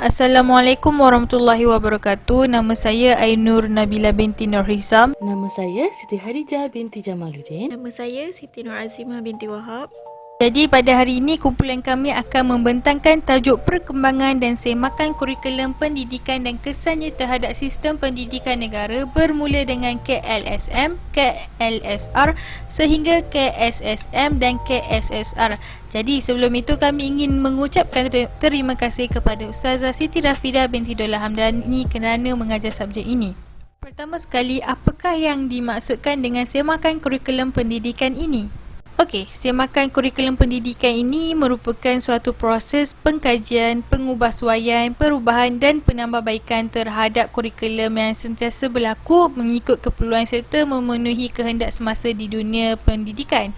Assalamualaikum warahmatullahi wabarakatuh. Nama saya Ainur Nabila binti Nur Hisam. Nama saya Siti Hadijah binti Jamaluddin. Nama saya Siti Nur Azimah binti Wahab. Jadi pada hari ini kumpulan kami akan membentangkan tajuk perkembangan dan semakan kurikulum pendidikan dan kesannya terhadap sistem pendidikan negara bermula dengan KLSM, KLSR sehingga KSSM dan KSSR. Jadi sebelum itu kami ingin mengucapkan terima kasih kepada Ustazah Siti Rafidah binti Dollah Hamdani kerana mengajar subjek ini. Pertama sekali, apakah yang dimaksudkan dengan semakan kurikulum pendidikan ini? Okey, semakan kurikulum pendidikan ini merupakan suatu proses pengkajian, pengubahsuaian, perubahan dan penambahbaikan terhadap kurikulum yang sentiasa berlaku mengikut keperluan serta memenuhi kehendak semasa di dunia pendidikan.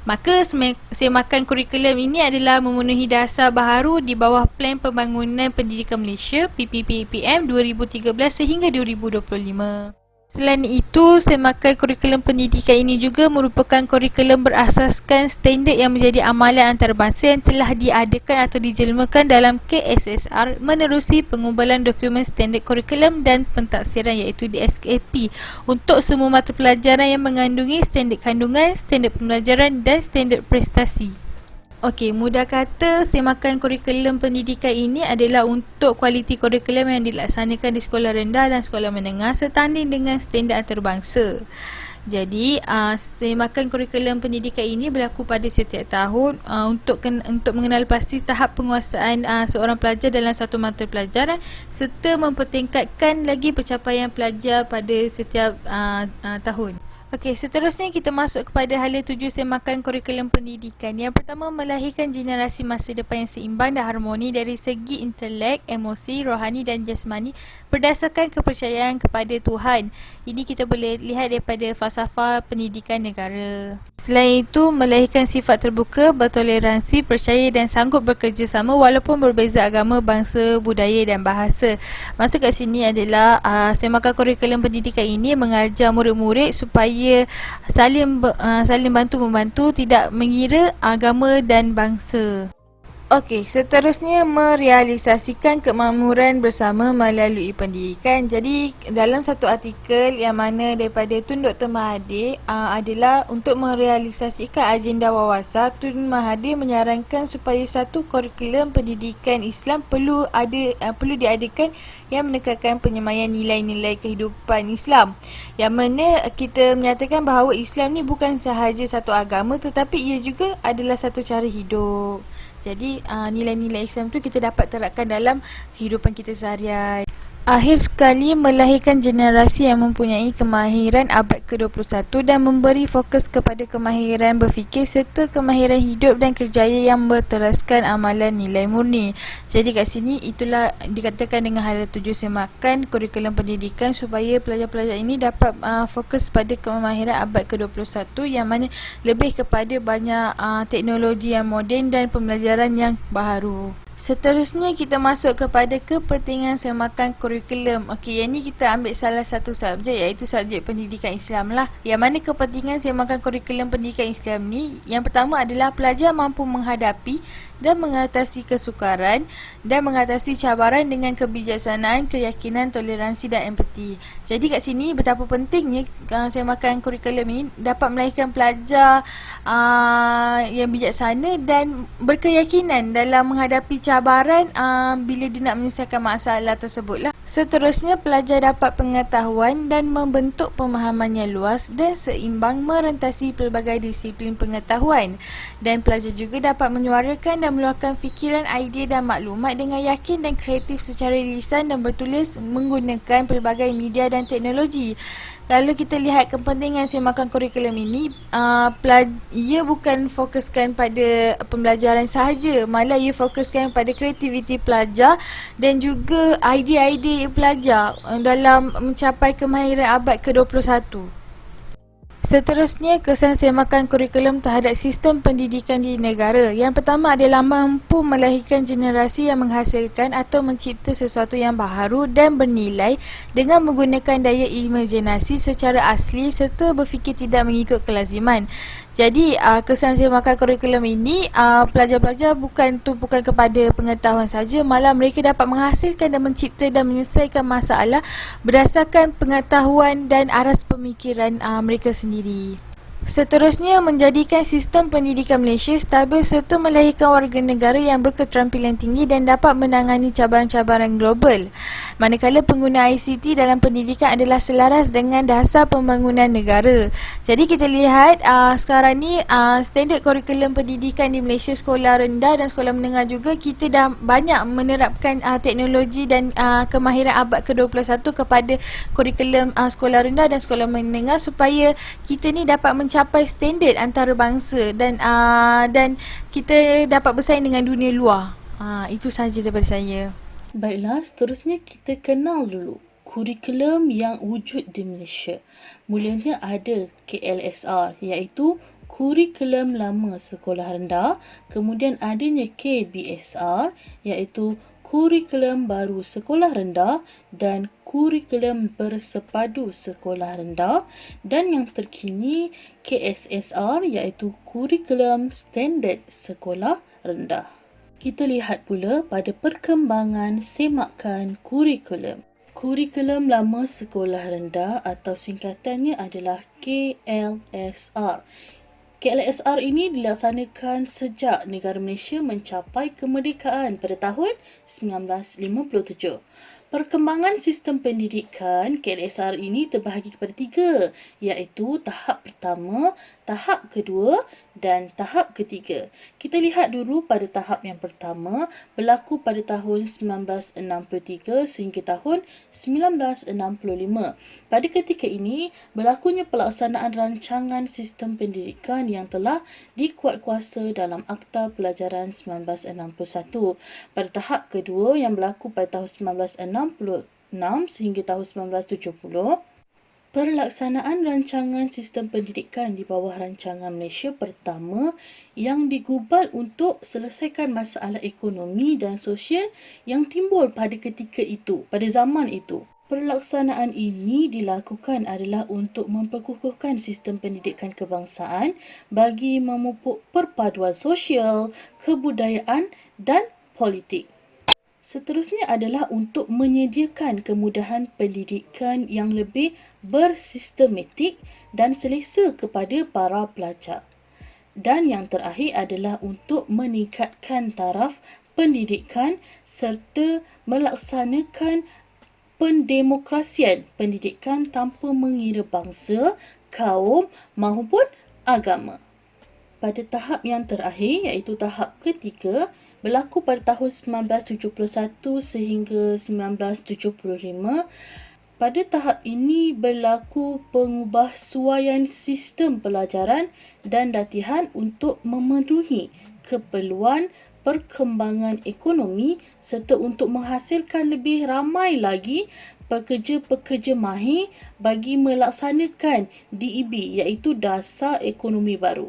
Maka semakan kurikulum ini adalah memenuhi dasar baharu di bawah Plan Pembangunan Pendidikan Malaysia PPPPM 2013 sehingga 2025. Selain itu, semakan kurikulum pendidikan ini juga merupakan kurikulum berasaskan standard yang menjadi amalan antarabangsa yang telah diadakan atau dijelmakan dalam KSSR menerusi pengumbalan dokumen standard kurikulum dan pentaksiran iaitu DSKP untuk semua mata pelajaran yang mengandungi standard kandungan, standard pembelajaran dan standard prestasi. Okey, mudah kata semakan kurikulum pendidikan ini adalah untuk kualiti kurikulum yang dilaksanakan di sekolah rendah dan sekolah menengah setanding dengan standard antarabangsa. Jadi, semakan kurikulum pendidikan ini berlaku pada setiap tahun untuk mengenal pasti tahap penguasaan seorang pelajar dalam satu mata pelajaran serta mempertingkatkan lagi pencapaian pelajar pada setiap tahun. Okey, seterusnya kita masuk kepada hala tuju semakan kurikulum pendidikan. Yang pertama, melahirkan generasi masa depan yang seimbang dan harmoni dari segi intelek, emosi, rohani dan jasmani berdasarkan kepercayaan kepada Tuhan. Ini kita boleh lihat daripada falsafah pendidikan negara. Selain itu, melahirkan sifat terbuka, bertoleransi, percaya dan sanggup bekerjasama walaupun berbeza agama, bangsa, budaya dan bahasa. Masuk kat sini adalah semakan kurikulum pendidikan ini mengajar murid-murid supaya saling bantu-membantu, tidak mengira agama dan bangsa. Okey, seterusnya merealisasikan kemakmuran bersama melalui pendidikan. Jadi dalam satu artikel yang mana daripada Tun Dr. Mahathir adalah untuk merealisasikan agenda wawasan, Tun Mahathir menyarankan supaya satu kurikulum pendidikan Islam perlu diadakan yang menekankan penyemaian nilai-nilai kehidupan Islam. Yang mana kita menyatakan bahawa Islam ni bukan sahaja satu agama tetapi ia juga adalah satu cara hidup. Jadi nilai-nilai Islam tu kita dapat terapkan dalam kehidupan kita seharian. Akhir sekali, melahirkan generasi yang mempunyai kemahiran abad ke-21 dan memberi fokus kepada kemahiran berfikir serta kemahiran hidup dan kerjaya yang berteraskan amalan nilai murni. Jadi kat sini itulah dikatakan dengan hala tuju semakan kurikulum pendidikan supaya pelajar-pelajar ini dapat fokus pada kemahiran abad ke-21 yang mana lebih kepada banyak teknologi yang moden dan pembelajaran yang baharu. Seterusnya kita masuk kepada kepentingan semakan kurikulum. Okey, yang ni kita ambil salah satu subjek iaitu subjek pendidikan Islam lah. Yang mana kepentingan semakan kurikulum pendidikan Islam ni, yang pertama adalah pelajar mampu menghadapi dan mengatasi kesukaran dan mengatasi cabaran dengan kebijaksanaan, keyakinan, toleransi dan empati. Jadi kat sini betapa pentingnya semakan kurikulum ini dapat melahirkan pelajar yang bijaksana dan berkeyakinan dalam menghadapi cabaran bila dia nak menyelesaikan masalah tersebut lah. Seterusnya, pelajar dapat pengetahuan dan membentuk pemahaman yang luas dan seimbang merentasi pelbagai disiplin pengetahuan. Dan pelajar juga dapat menyuarakan dan meluahkan fikiran, idea dan maklumat dengan yakin dan kreatif secara lisan dan bertulis menggunakan pelbagai media dan teknologi. Kalau kita lihat kepentingan semakan kurikulum ini, ia bukan fokuskan pada pembelajaran sahaja, malah ia fokuskan pada kreativiti pelajar dan juga idea-idea pelajar dalam mencapai kemahiran abad ke-21. Seterusnya, kesan semakan kurikulum terhadap sistem pendidikan di negara. Yang pertama adalah mampu melahirkan generasi yang menghasilkan atau mencipta sesuatu yang baharu dan bernilai dengan menggunakan daya imajinasi secara asli serta berfikir tidak mengikut kelaziman. Jadi kesan semakan kurikulum ini, pelajar-pelajar bukan kepada pengetahuan saja, malah mereka dapat menghasilkan dan mencipta dan menyelesaikan masalah berdasarkan pengetahuan dan aras pemikiran mereka sendiri. Seterusnya, menjadikan sistem pendidikan Malaysia stabil serta melahirkan warga negara yang berketerampilan tinggi dan dapat menangani cabaran-cabaran global. Manakala pengguna ICT dalam pendidikan adalah selaras dengan dasar pembangunan negara. Jadi kita lihat sekarang ni standard kurikulum pendidikan di Malaysia, sekolah rendah dan sekolah menengah juga, kita dah banyak menerapkan teknologi dan kemahiran abad ke-21 kepada kurikulum sekolah rendah dan sekolah menengah supaya kita ni dapat mencapai standard antarabangsa dan kita dapat bersaing dengan dunia luar. Itu sahaja daripada saya. Baiklah, seterusnya kita kenal dulu kurikulum yang wujud di Malaysia. Mulanya ada KLSR, iaitu kurikulum lama sekolah rendah. Kemudian adanya KBSR, iaitu kurikulum baru sekolah rendah, dan kurikulum bersepadu sekolah rendah, dan yang terkini KSSR, iaitu kurikulum standard sekolah rendah. Kita lihat pula pada perkembangan semakan kurikulum. Kurikulum lama sekolah rendah atau singkatannya adalah KLSR. KLSR ini dilaksanakan sejak negara Malaysia mencapai kemerdekaan pada tahun 1957. Perkembangan sistem pendidikan KLSR ini terbahagi kepada 3, iaitu tahap pertama, tahap kedua dan tahap ketiga. Kita lihat dulu pada tahap yang pertama, berlaku pada tahun 1963 sehingga tahun 1965. Pada ketika ini, berlakunya pelaksanaan rancangan sistem pendidikan yang telah dikuatkuasa dalam Akta Pelajaran 1961. Pada tahap kedua yang berlaku pada tahun 1966 sehingga tahun 1970, pelaksanaan rancangan sistem pendidikan di bawah rancangan Malaysia Pertama yang digubal untuk selesaikan masalah ekonomi dan sosial yang timbul pada ketika itu, pada zaman itu. Pelaksanaan ini dilakukan adalah untuk memperkukuhkan sistem pendidikan kebangsaan bagi memupuk perpaduan sosial, kebudayaan dan politik. Seterusnya adalah untuk menyediakan kemudahan pendidikan yang lebih bersistematik dan selesa kepada para pelajar. Dan yang terakhir adalah untuk meningkatkan taraf pendidikan serta melaksanakan pendemokrasian pendidikan tanpa mengira bangsa, kaum maupun agama. Pada tahap yang terakhir, iaitu tahap ketiga, berlaku pada tahun 1971 sehingga 1975. Pada tahap ini berlaku pengubahsuaian sistem pelajaran dan latihan untuk memenuhi keperluan perkembangan ekonomi serta untuk menghasilkan lebih ramai lagi pekerja-pekerja mahir bagi melaksanakan DEB, iaitu Dasar Ekonomi Baru.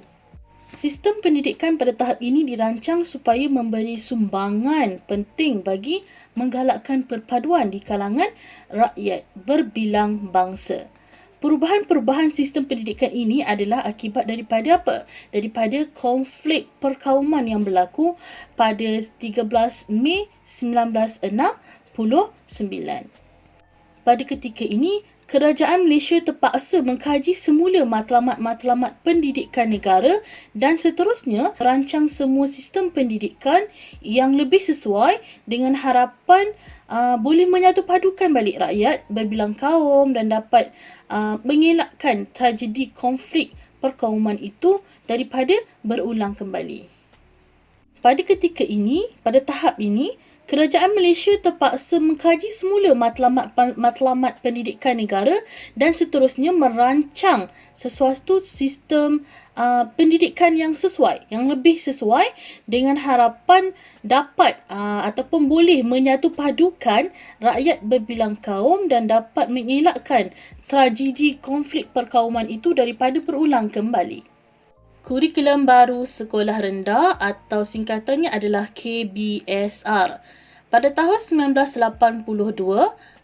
Sistem pendidikan pada tahap ini dirancang supaya memberi sumbangan penting bagi menggalakkan perpaduan di kalangan rakyat berbilang bangsa. Perubahan-perubahan sistem pendidikan ini adalah akibat daripada apa? Daripada konflik perkauman yang berlaku pada 13 Mei 1969. Pada ketika ini, kerajaan Malaysia terpaksa mengkaji semula matlamat-matlamat pendidikan negara dan seterusnya merancang semua sistem pendidikan yang lebih sesuai dengan harapan boleh menyatupadukan balik rakyat berbilang kaum dan dapat mengelakkan tragedi konflik perkauman itu daripada berulang kembali. Pada ketika ini, pada tahap ini, kerajaan Malaysia terpaksa mengkaji semula matlamat pendidikan negara dan seterusnya merancang sesuatu sistem pendidikan yang sesuai, yang lebih sesuai dengan harapan dapat ataupun boleh menyatupadukan rakyat berbilang kaum dan dapat mengelakkan tragedi konflik perkauman itu daripada berulang kembali. Kurikulum baru sekolah rendah atau singkatannya adalah KBSR. Pada tahun 1982,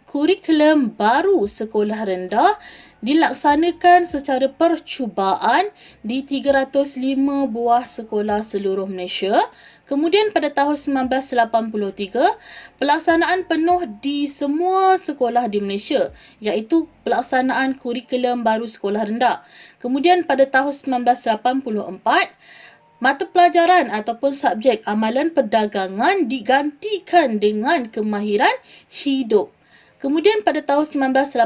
kurikulum baru sekolah rendah dilaksanakan secara percubaan di 305 buah sekolah seluruh Malaysia. Kemudian pada tahun 1983, pelaksanaan penuh di semua sekolah di Malaysia, iaitu pelaksanaan kurikulum baru sekolah rendah. Kemudian pada tahun 1984, mata pelajaran ataupun subjek amalan perdagangan digantikan dengan kemahiran hidup. Kemudian pada tahun 1988,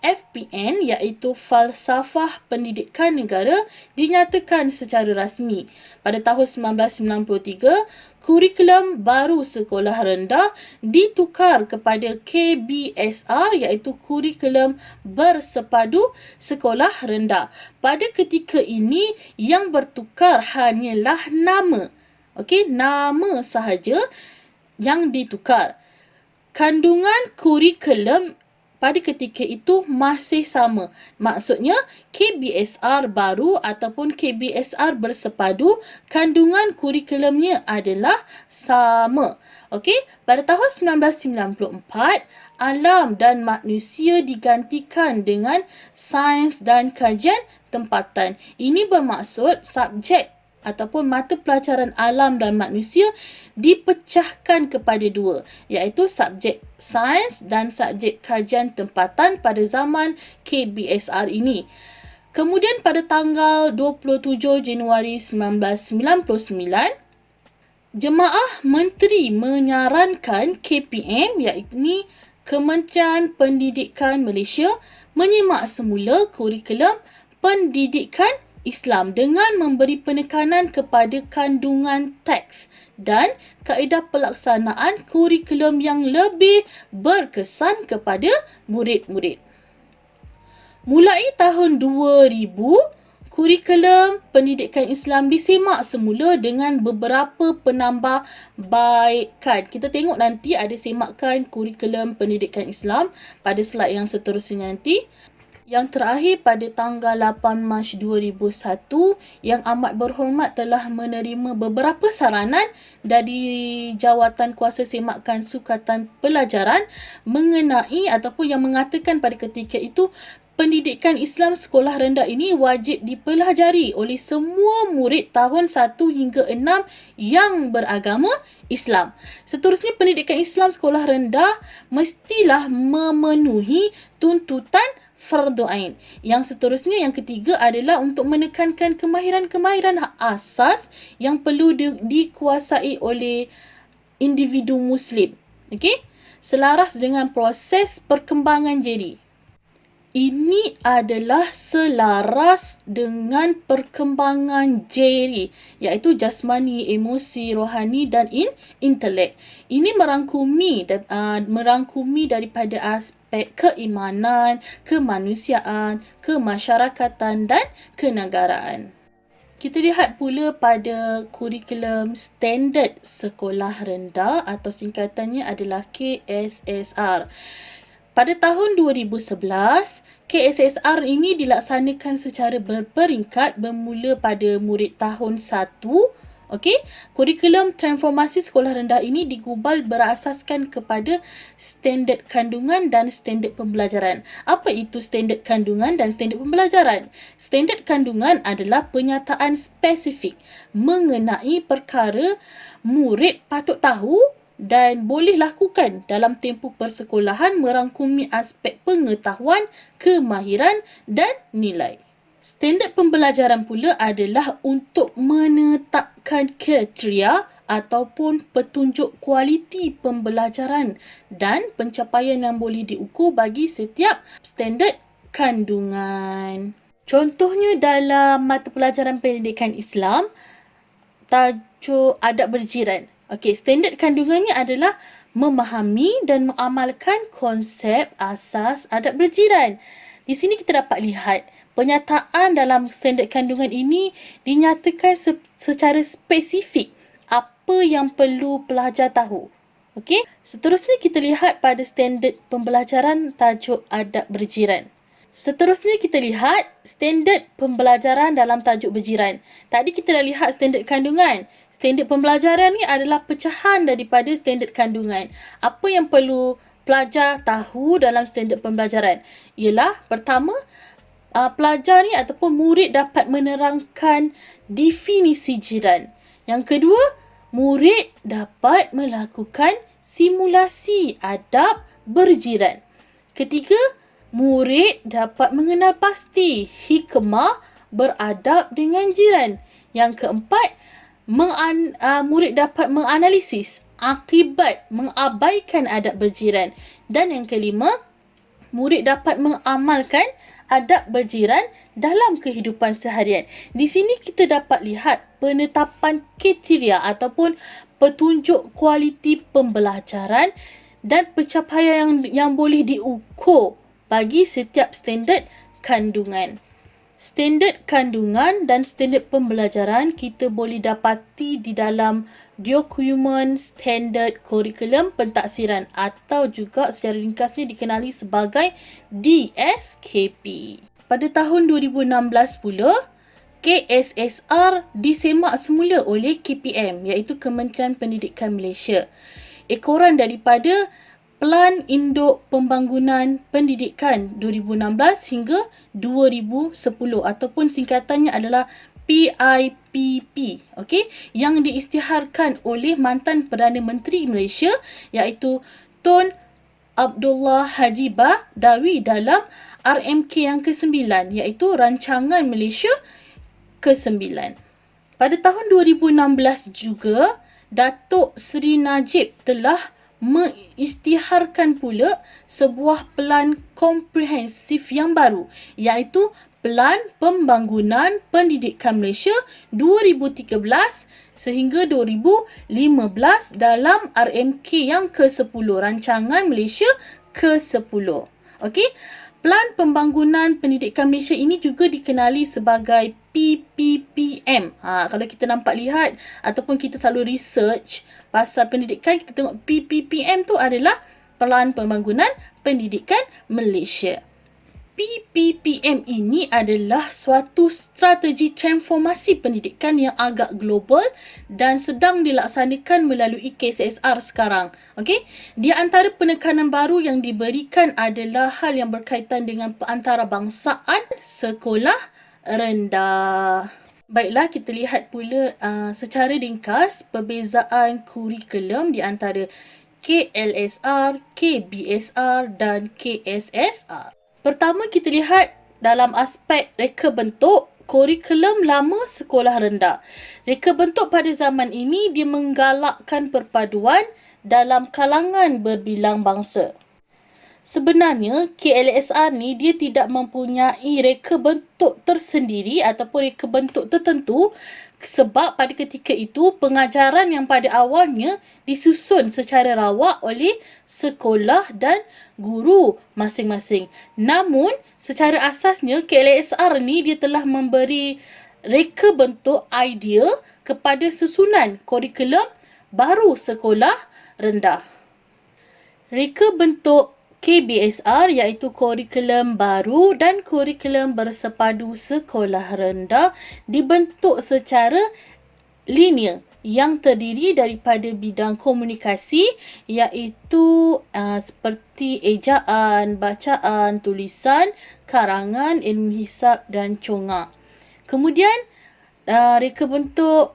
FPN iaitu Falsafah Pendidikan Negara dinyatakan secara rasmi. Pada tahun 1993, kurikulum baru sekolah rendah ditukar kepada KBSR iaitu kurikulum bersepadu sekolah rendah. Pada ketika ini yang bertukar hanyalah nama. Okey, nama sahaja yang ditukar. Kandungan kurikulum pada ketika itu masih sama. Maksudnya KBSR baru ataupun KBSR bersepadu, kandungan kurikulumnya adalah sama. Okey, pada tahun 1994, alam dan manusia digantikan dengan sains dan kajian tempatan. Ini bermaksud subjek ataupun mata pelajaran alam dan manusia dipecahkan kepada dua, iaitu subjek sains dan subjek kajian tempatan pada zaman KBSR ini. Kemudian pada tanggal 27 Januari 1999, Jemaah Menteri menyarankan KPM iaitu Kementerian Pendidikan Malaysia menyemak semula kurikulum pendidikan Islam dengan memberi penekanan kepada kandungan teks dan kaedah pelaksanaan kurikulum yang lebih berkesan kepada murid-murid. Mulai tahun 2000, kurikulum pendidikan Islam disemak semula dengan beberapa penambahbaikan. Kita tengok nanti ada semakan kurikulum pendidikan Islam pada slide yang seterusnya nanti. Yang terakhir pada tanggal 8 Mac 2001, Yang Amat Berhormat telah menerima beberapa saranan dari Jawatan Kuasa Semakan Sukatan Pelajaran mengenai ataupun yang mengatakan pada ketika itu pendidikan Islam sekolah rendah ini wajib dipelajari oleh semua murid tahun 1 hingga 6 yang beragama Islam. Seterusnya, pendidikan Islam sekolah rendah mestilah memenuhi tuntutan fardu ain. Yang seterusnya, yang ketiga adalah untuk menekankan kemahiran-kemahiran asas yang perlu dikuasai oleh individu Muslim. Okey? Selaras dengan proses perkembangan diri. Ini adalah selaras dengan perkembangan diri, iaitu jasmani, emosi, rohani dan intelek. Ini merangkumi daripada aspek keimanan, kemanusiaan, kemasyarakatan dan kenegaraan. Kita lihat pula pada kurikulum standard sekolah rendah atau singkatannya adalah KSSR. Pada tahun 2011, KSSR ini dilaksanakan secara berperingkat bermula pada murid tahun 1. Okey, kurikulum transformasi sekolah rendah ini digubal berasaskan kepada standard kandungan dan standard pembelajaran. Apa itu standard kandungan dan standard pembelajaran? Standard kandungan adalah penyataan spesifik mengenai perkara murid patut tahu dan boleh lakukan dalam tempoh persekolahan, merangkumi aspek pengetahuan, kemahiran dan nilai. Standard pembelajaran pula adalah untuk menetapkan kriteria ataupun petunjuk kualiti pembelajaran dan pencapaian yang boleh diukur bagi setiap standard kandungan. Contohnya dalam mata pelajaran pendidikan Islam, tajuk adab berjiran. Okey, standard kandungannya adalah memahami dan mengamalkan konsep asas adab berjiran. Di sini kita dapat lihat penyataan dalam standard kandungan ini dinyatakan secara spesifik apa yang perlu pelajar tahu. Okey, seterusnya kita lihat pada standard pembelajaran tajuk adab berjiran. Seterusnya kita lihat standard pembelajaran dalam tajuk berjiran. Tadi kita dah lihat standard kandungan. Standard pembelajaran ni adalah pecahan daripada standard kandungan. Apa yang perlu pelajar tahu dalam standard pembelajaran ialah pertama, pelajar ni ataupun murid dapat menerangkan definisi jiran. Yang kedua, murid dapat melakukan simulasi adab berjiran. Ketiga, murid dapat mengenal pasti hikmah beradab dengan jiran. Yang keempat, murid dapat menganalisis akibat mengabaikan adab berjiran. Dan yang kelima, murid dapat mengamalkan adab berjiran dalam kehidupan seharian. Di sini kita dapat lihat penetapan kriteria ataupun petunjuk kualiti pembelajaran dan pencapaian yang boleh diukur bagi setiap standard kandungan. Standard kandungan dan standard pembelajaran kita boleh dapati di dalam dokumen standard kurikulum pentaksiran atau juga secara ringkasnya dikenali sebagai DSKP. Pada tahun 2016 pula, KSSR disemak semula oleh KPM iaitu Kementerian Pendidikan Malaysia. Ekoran daripada Pelan Induk Pembangunan Pendidikan 2016 hingga 2010 ataupun singkatannya adalah PIPP, okey, yang diisytiharkan oleh mantan Perdana Menteri Malaysia iaitu Tun Abdullah Haji Badawi dalam RMK yang ke-9 iaitu Rancangan Malaysia ke-9. Pada tahun 2016 juga, Datuk Seri Najib telah mengisytiharkan pula sebuah pelan komprehensif yang baru iaitu Pelan Pembangunan Pendidikan Malaysia 2013 sehingga 2015 dalam RMK yang ke-10, Rancangan Malaysia ke-10. Okey, Pelan Pembangunan Pendidikan Malaysia ini juga dikenali sebagai PPPM. Kalau kita nampak lihat ataupun kita selalu research pasal pendidikan, kita tengok PPPM tu adalah Pelan Pembangunan Pendidikan Malaysia. PPPM ini adalah suatu strategi transformasi pendidikan yang agak global dan sedang dilaksanakan melalui KSSR sekarang. Okey, di antara penekanan baru yang diberikan adalah hal yang berkaitan dengan peantarabangsaan sekolah rendah. Baiklah, kita lihat pula secara ringkas perbezaan kurikulum di antara KLSR, KBSR dan KSSR. Pertama, kita lihat dalam aspek reka bentuk kurikulum lama sekolah rendah. Reka bentuk pada zaman ini dia menggalakkan perpaduan dalam kalangan berbilang bangsa. Sebenarnya KLSR ni dia tidak mempunyai reka bentuk tersendiri ataupun reka bentuk tertentu sebab pada ketika itu pengajaran yang pada awalnya disusun secara rawak oleh sekolah dan guru masing-masing. Namun secara asasnya KLSR ni dia telah memberi reka bentuk idea kepada susunan kurikulum baru sekolah rendah. Reka bentuk KBSR iaitu kurikulum baru dan kurikulum bersepadu sekolah rendah dibentuk secara linear yang terdiri daripada bidang komunikasi iaitu seperti ejaan, bacaan, tulisan, karangan, ilmu hisab dan congak. Kemudian reka bentuk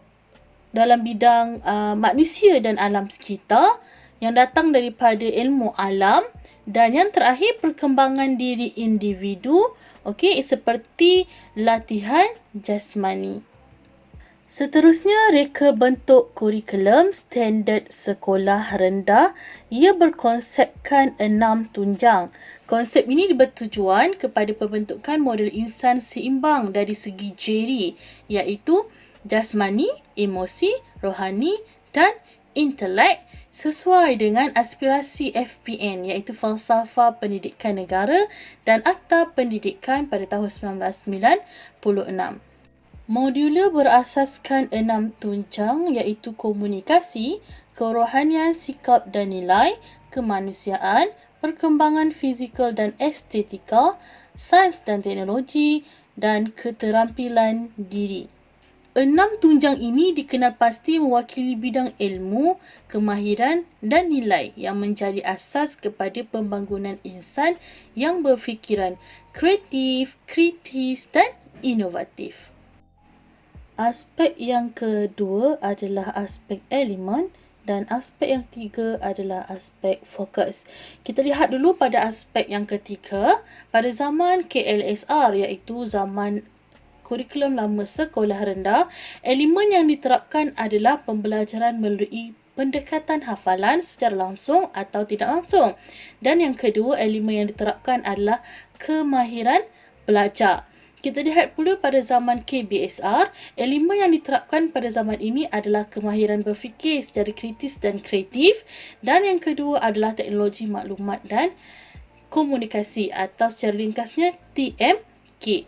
dalam bidang manusia dan alam sekitar yang datang daripada ilmu alam. Dan yang terakhir, perkembangan diri individu, okey, seperti latihan jasmani. Seterusnya, reka bentuk kurikulum standard sekolah rendah. Ia berkonsepkan 6 tunjang. Konsep ini bertujuan kepada pembentukan model insan seimbang dari segi jeri, iaitu jasmani, emosi, rohani dan intelek sesuai dengan aspirasi FPN iaitu Falsafah Pendidikan Negara dan Akta Pendidikan pada tahun 1996. Modul berasaskan 6 tunjang iaitu komunikasi, kerohanian, sikap dan nilai, kemanusiaan, perkembangan fizikal dan estetika, sains dan teknologi dan keterampilan diri. Enam tunjang ini dikenal pasti mewakili bidang ilmu, kemahiran dan nilai yang menjadi asas kepada pembangunan insan yang berfikiran kreatif, kritis dan inovatif. Aspek yang kedua adalah aspek elemen dan aspek yang ketiga adalah aspek fokus. Kita lihat dulu pada aspek yang ketiga. Pada zaman KLSR iaitu zaman kurikulum lama sekolah rendah, elemen yang diterapkan adalah pembelajaran melalui pendekatan hafalan secara langsung atau tidak langsung. Dan yang kedua, elemen yang diterapkan adalah kemahiran belajar. Kita lihat pula pada zaman KBSR, elemen yang diterapkan pada zaman ini adalah kemahiran berfikir secara kritis dan kreatif. Dan yang kedua adalah teknologi maklumat dan komunikasi atau secara ringkasnya TMK.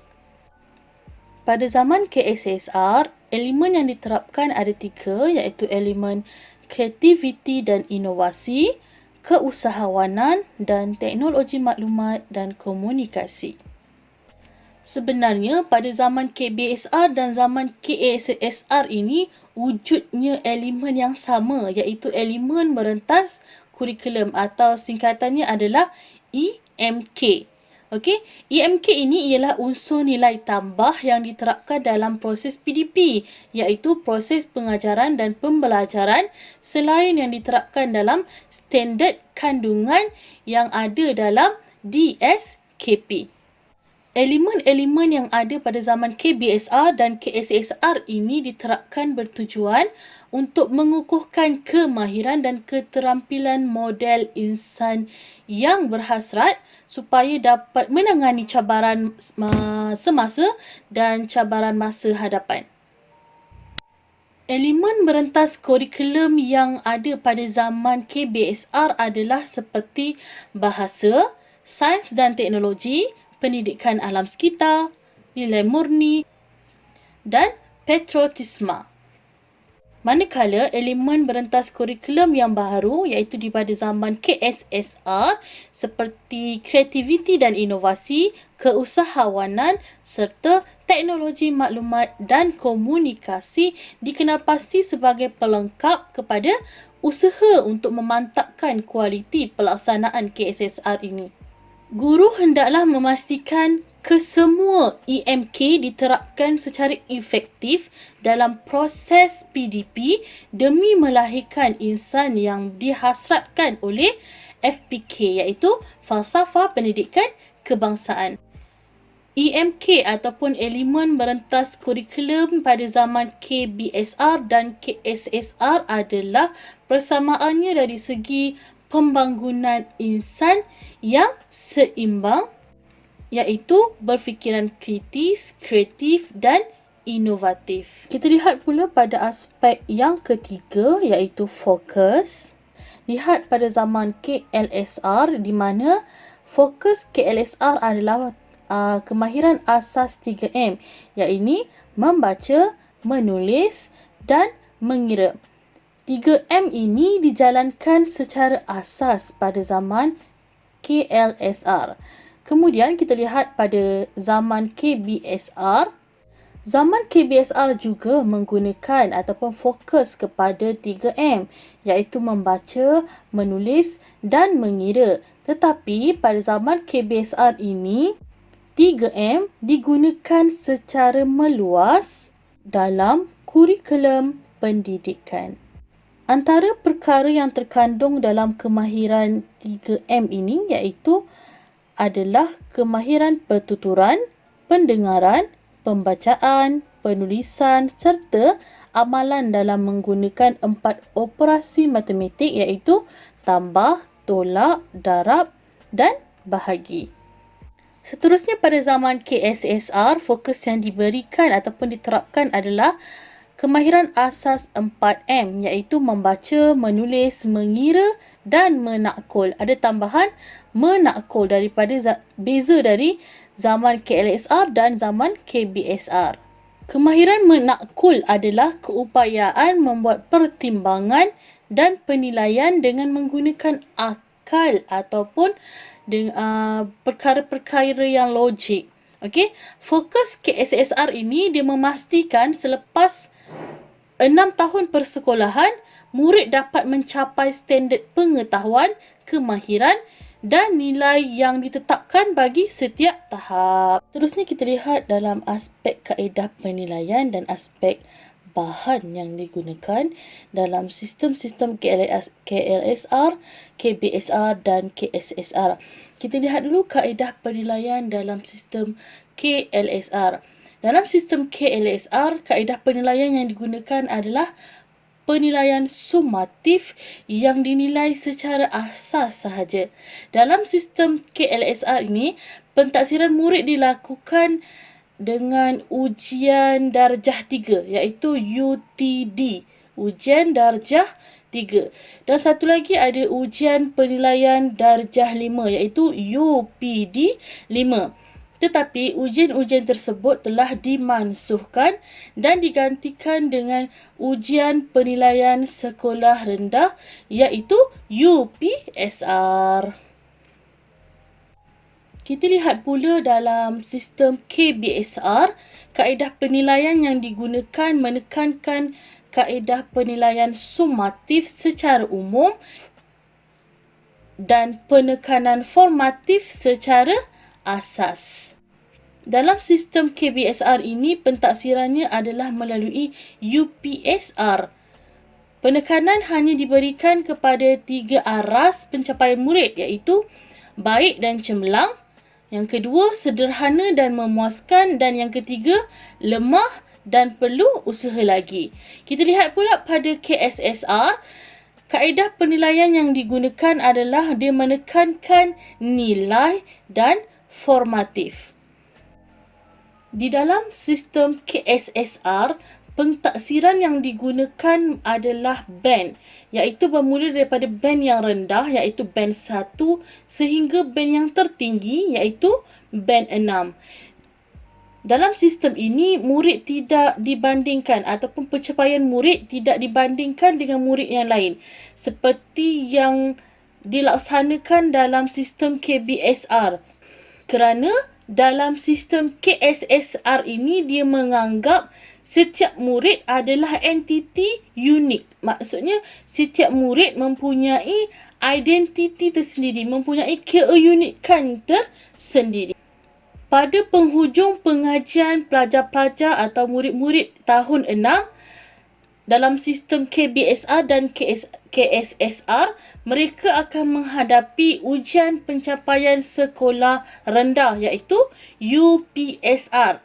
Pada zaman KSSR, elemen yang diterapkan ada 3 iaitu elemen kreativiti dan inovasi, keusahawanan dan teknologi maklumat dan komunikasi. Sebenarnya pada zaman KBSR dan zaman KSSR ini wujudnya elemen yang sama iaitu elemen merentas kurikulum atau singkatannya adalah EMK. Okey, EMK ini ialah unsur nilai tambah yang diterapkan dalam proses PDP iaitu proses pengajaran dan pembelajaran selain yang diterapkan dalam standard kandungan yang ada dalam DSKP. Elemen-elemen yang ada pada zaman KBSR dan KSSR ini diterapkan bertujuan untuk mengukuhkan kemahiran dan keterampilan model insan yang berhasrat supaya dapat menangani cabaran semasa dan cabaran masa hadapan. Elemen merentas kurikulum yang ada pada zaman KBSR adalah seperti bahasa, sains dan teknologi, pendidikan alam sekitar, nilai murni dan patriotisme. Manakala elemen merentas kurikulum yang baru iaitu di pada zaman KSSR seperti kreativiti dan inovasi, keusahawanan serta teknologi maklumat dan komunikasi dikenal pasti sebagai pelengkap kepada usaha untuk memantapkan kualiti pelaksanaan KSSR ini. Guru hendaklah memastikan kesemua EMK diterapkan secara efektif dalam proses PDP demi melahirkan insan yang dihasratkan oleh FPK iaitu Falsafah Pendidikan Kebangsaan. EMK ataupun elemen merentas kurikulum pada zaman KBSR dan KSSR adalah persamaannya dari segi pembangunan insan yang seimbang iaitu berfikiran kritis, kreatif dan inovatif. Kita lihat pula pada aspek yang ketiga iaitu fokus. Lihat pada zaman KLSR di mana fokus KLSR adalah kemahiran asas 3M iaitu membaca, menulis dan mengira. 3M ini dijalankan secara asas pada zaman KLSR. Kemudian kita lihat pada zaman KBSR. Zaman KBSR juga menggunakan ataupun fokus kepada 3M iaitu membaca, menulis dan mengira. Tetapi pada zaman KBSR ini 3M digunakan secara meluas dalam kurikulum pendidikan. Antara perkara yang terkandung dalam kemahiran 3M ini iaitu adalah kemahiran pertuturan, pendengaran, pembacaan, penulisan serta amalan dalam menggunakan 4 operasi matematik iaitu tambah, tolak, darab dan bahagi. Seterusnya pada zaman KSSR, fokus yang diberikan ataupun diterapkan adalah kemahiran asas 4M iaitu membaca, menulis, mengira dan menakul. Ada tambahan menakul daripada beza dari zaman KLSR dan zaman KBSR. Kemahiran menakul adalah keupayaan membuat pertimbangan dan penilaian dengan menggunakan akal ataupun perkara-perkara yang logik. Okey, fokus KSSR ini dia memastikan selepas 6 tahun persekolahan, murid dapat mencapai standard pengetahuan, kemahiran dan nilai yang ditetapkan bagi setiap tahap. Terusnya kita lihat dalam aspek kaedah penilaian dan aspek bahan yang digunakan dalam sistem-sistem KLSR, KBSR dan KSSR. Kita lihat dulu kaedah penilaian dalam sistem KLSR. Dalam sistem KLSR, kaedah penilaian yang digunakan adalah penilaian sumatif yang dinilai secara asas sahaja. Dalam sistem KLSR ini, pentaksiran murid dilakukan dengan ujian darjah 3 iaitu UTD, ujian darjah 3. Dan satu lagi ada ujian penilaian darjah 5 iaitu UPD 5. Tetapi ujian-ujian tersebut telah dimansuhkan dan digantikan dengan ujian penilaian sekolah rendah iaitu UPSR. Kita lihat pula dalam sistem KBSR, kaedah penilaian yang digunakan menekankan kaedah penilaian sumatif secara umum dan penekanan formatif secara asas. Dalam sistem KBSR ini, pentaksirannya adalah melalui UPSR. Penekanan hanya diberikan kepada 3 aras pencapaian murid iaitu baik dan cemerlang. Yang kedua, sederhana dan memuaskan. Dan yang ketiga, lemah dan perlu usaha lagi. Kita lihat pula pada KSSR, kaedah penilaian yang digunakan adalah dia menekankan nilai dan formatif. Di dalam sistem KSSR, pentaksiran yang digunakan adalah band, iaitu bermula daripada band yang rendah iaitu band 1 sehingga band yang tertinggi iaitu band 6. Dalam sistem ini, murid tidak dibandingkan ataupun pencapaian murid tidak dibandingkan dengan murid yang lain seperti yang dilaksanakan dalam sistem KBSR. Kerana dalam sistem KSSR ini dia menganggap setiap murid adalah entiti unik. Maksudnya setiap murid mempunyai identiti tersendiri, mempunyai keunikan tersendiri. Pada penghujung pengajian pelajar-pelajar atau murid-murid tahun 6 dalam sistem KBSR dan KSSR, mereka akan menghadapi ujian pencapaian sekolah rendah iaitu UPSR.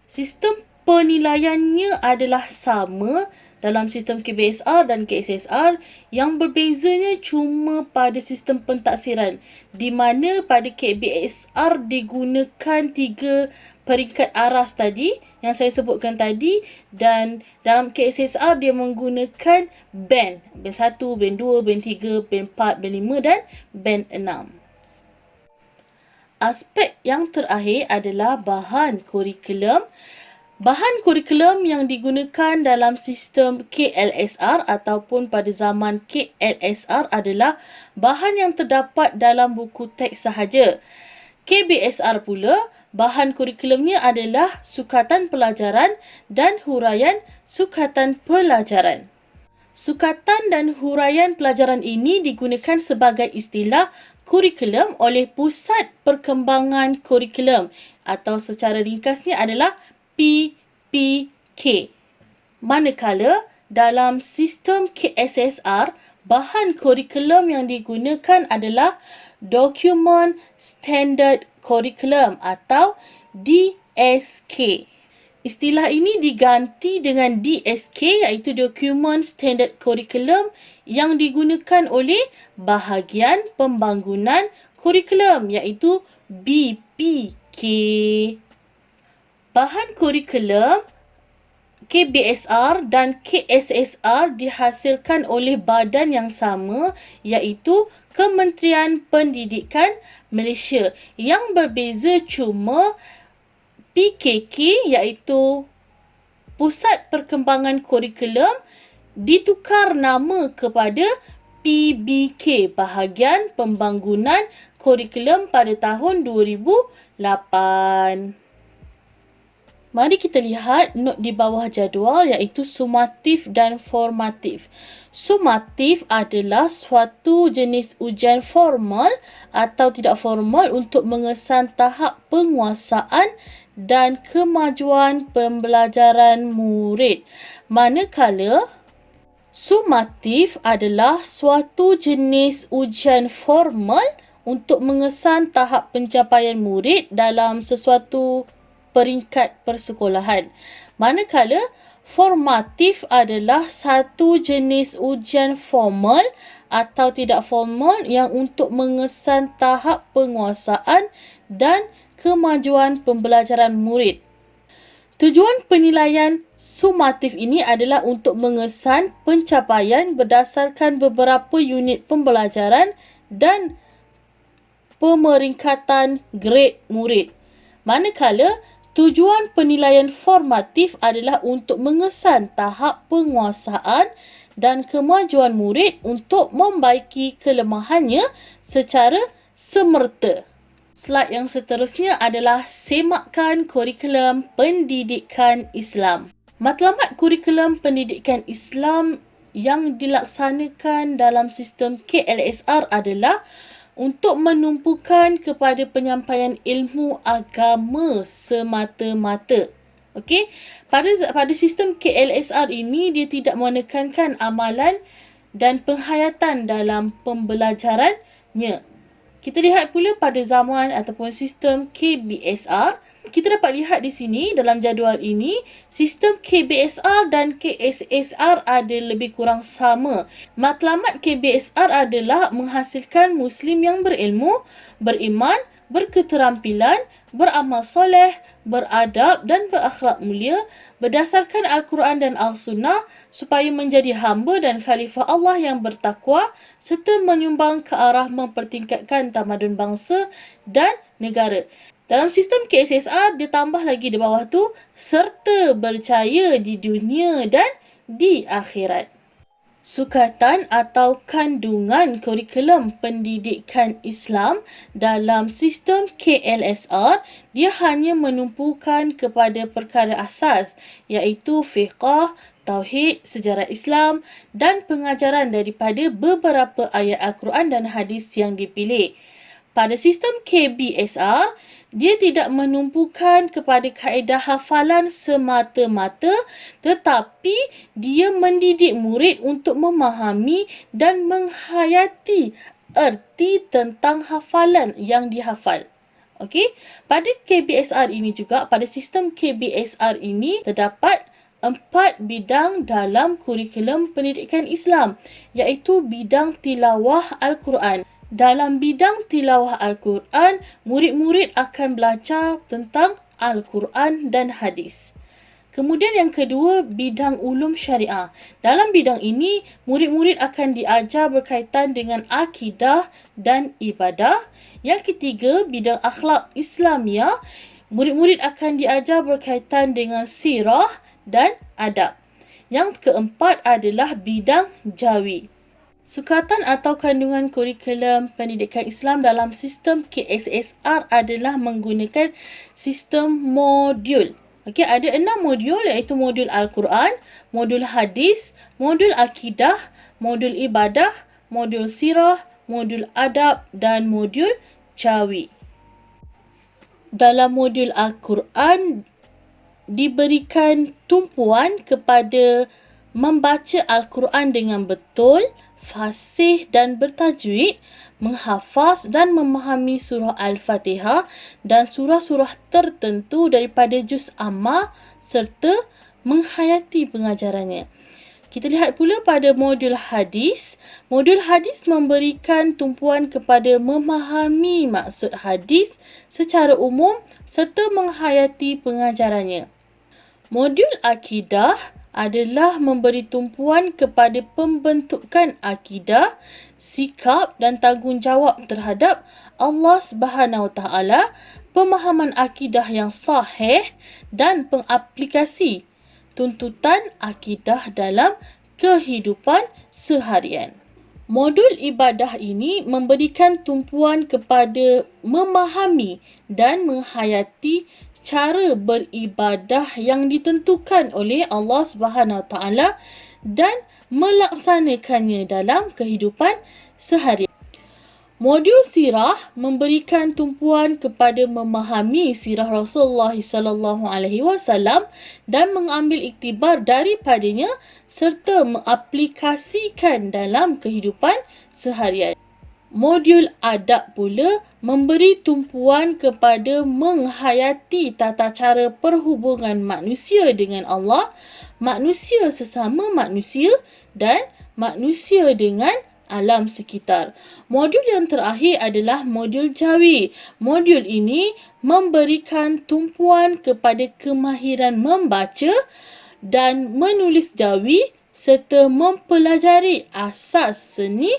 Sistem penilaiannya adalah sama dalam sistem KBSR dan KSSR, yang berbezanya cuma pada sistem pentaksiran, di mana pada KBSR digunakan 3 peringkat aras tadi yang saya sebutkan tadi, dan dalam KSSR dia menggunakan band 1, band 2, band 3, band 4, band 5 dan band 6. Aspek yang terakhir adalah bahan kurikulum. Bahan kurikulum yang digunakan dalam sistem KLSR ataupun pada zaman KLSR adalah bahan yang terdapat dalam buku teks sahaja. KBSR pula, bahan kurikulumnya adalah sukatan pelajaran dan huraian sukatan pelajaran. Sukatan dan huraian pelajaran ini digunakan sebagai istilah kurikulum oleh Pusat Perkembangan Kurikulum atau secara ringkasnya adalah PPK. Manakala dalam sistem KSSR, bahan kurikulum yang digunakan adalah Dokumen Standard Curriculum atau DSK. Istilah ini diganti dengan DSK iaitu Dokumen Standard Curriculum yang digunakan oleh Bahagian Pembangunan Kurikulum iaitu BPK. Bahan kurikulum KBSR dan KSSR dihasilkan oleh badan yang sama iaitu Kementerian Pendidikan Malaysia. Yang berbeza cuma PKK iaitu Pusat Perkembangan Kurikulum ditukar nama kepada PBK, Bahagian Pembangunan Kurikulum pada tahun 2008. Mari kita lihat not di bawah jadual iaitu sumatif dan formatif. Sumatif adalah suatu jenis ujian formal atau tidak formal untuk mengesan tahap penguasaan dan kemajuan pembelajaran murid. Manakala sumatif adalah suatu jenis ujian formal untuk mengesan tahap pencapaian murid dalam sesuatu peringkat persekolahan. Manakala formatif adalah satu jenis ujian formal atau tidak formal yang untuk mengesan tahap penguasaan dan kemajuan pembelajaran murid. Tujuan penilaian sumatif ini adalah untuk mengesan pencapaian berdasarkan beberapa unit pembelajaran dan pemeringkatan grade murid. Manakala tujuan penilaian formatif adalah untuk mengesan tahap penguasaan dan kemajuan murid untuk membaiki kelemahannya secara semerta. Slide yang seterusnya adalah semakan kurikulum pendidikan Islam. Matlamat kurikulum pendidikan Islam yang dilaksanakan dalam sistem KLSR adalah untuk menumpukan kepada penyampaian ilmu agama semata-mata. Okey, pada sistem KLSR ini dia tidak menekankan amalan dan penghayatan dalam pembelajarannya. Kita lihat pula pada zaman ataupun sistem KBSR. Kita dapat lihat di sini dalam jadual ini, sistem KBSR dan KSSR ada lebih kurang sama. Matlamat KBSR adalah menghasilkan Muslim yang berilmu, beriman, berketerampilan, beramal soleh, beradab dan berakhlak mulia berdasarkan Al-Quran dan Al-Sunnah supaya menjadi hamba dan khalifah Allah yang bertakwa serta menyumbang ke arah mempertingkatkan tamadun bangsa dan negara. Dalam sistem KSSR, dia tambah lagi di bawah tu, serta percaya di dunia dan di akhirat. Sukatan atau kandungan kurikulum pendidikan Islam dalam sistem KLSR, dia hanya menumpukan kepada perkara asas iaitu fiqh, tauhid, sejarah Islam dan pengajaran daripada beberapa ayat Al-Quran dan hadis yang dipilih. Pada sistem KBSR, dia tidak menumpukan kepada kaedah hafalan semata-mata tetapi dia mendidik murid untuk memahami dan menghayati erti tentang hafalan yang dihafal. Okey, pada KBSR ini juga, pada sistem KBSR ini terdapat 4 bidang dalam kurikulum pendidikan Islam iaitu bidang tilawah Al-Quran. Dalam bidang tilawah Al-Quran, murid-murid akan belajar tentang Al-Quran dan hadis. Kemudian yang kedua, bidang ulum syariah. Dalam bidang ini, murid-murid akan diajar berkaitan dengan akidah dan ibadah. Yang ketiga, bidang akhlak Islamiah. Murid-murid akan diajar berkaitan dengan sirah dan adab. Yang keempat adalah bidang jawi. Sukatan atau kandungan kurikulum pendidikan Islam dalam sistem KSSR adalah menggunakan sistem modul. Okey, ada 6 modul iaitu modul Al-Quran, modul hadis, modul akidah, modul ibadah, modul sirah, modul adab dan modul jawi. Dalam modul Al-Quran diberikan tumpuan kepada membaca Al-Quran dengan betul, fasih dan bertajwid, menghafaz dan memahami surah Al-Fatihah dan surah-surah tertentu daripada juz Amma serta menghayati pengajarannya. Kita lihat pula pada modul hadis. Modul hadis memberikan tumpuan kepada memahami maksud hadis secara umum serta menghayati pengajarannya. Modul akidah adalah memberi tumpuan kepada pembentukan akidah, sikap dan tanggungjawab terhadap Allah Subhanahu Wa Taala, pemahaman akidah yang sahih dan pengaplikasi tuntutan akidah dalam kehidupan seharian. Modul ibadah ini memberikan tumpuan kepada memahami dan menghayati cara beribadah yang ditentukan oleh Allah Subhanahu Wa Taala dan melaksanakannya dalam kehidupan seharian. Modul sirah memberikan tumpuan kepada memahami sirah Rasulullah sallallahu alaihi wasallam dan mengambil iktibar daripadanya serta mengaplikasikan dalam kehidupan seharian. Modul adab pula memberi tumpuan kepada menghayati tata cara perhubungan manusia dengan Allah, manusia sesama manusia dan manusia dengan alam sekitar. Modul yang terakhir adalah modul jawi. Modul ini memberikan tumpuan kepada kemahiran membaca dan menulis jawi serta mempelajari asas seni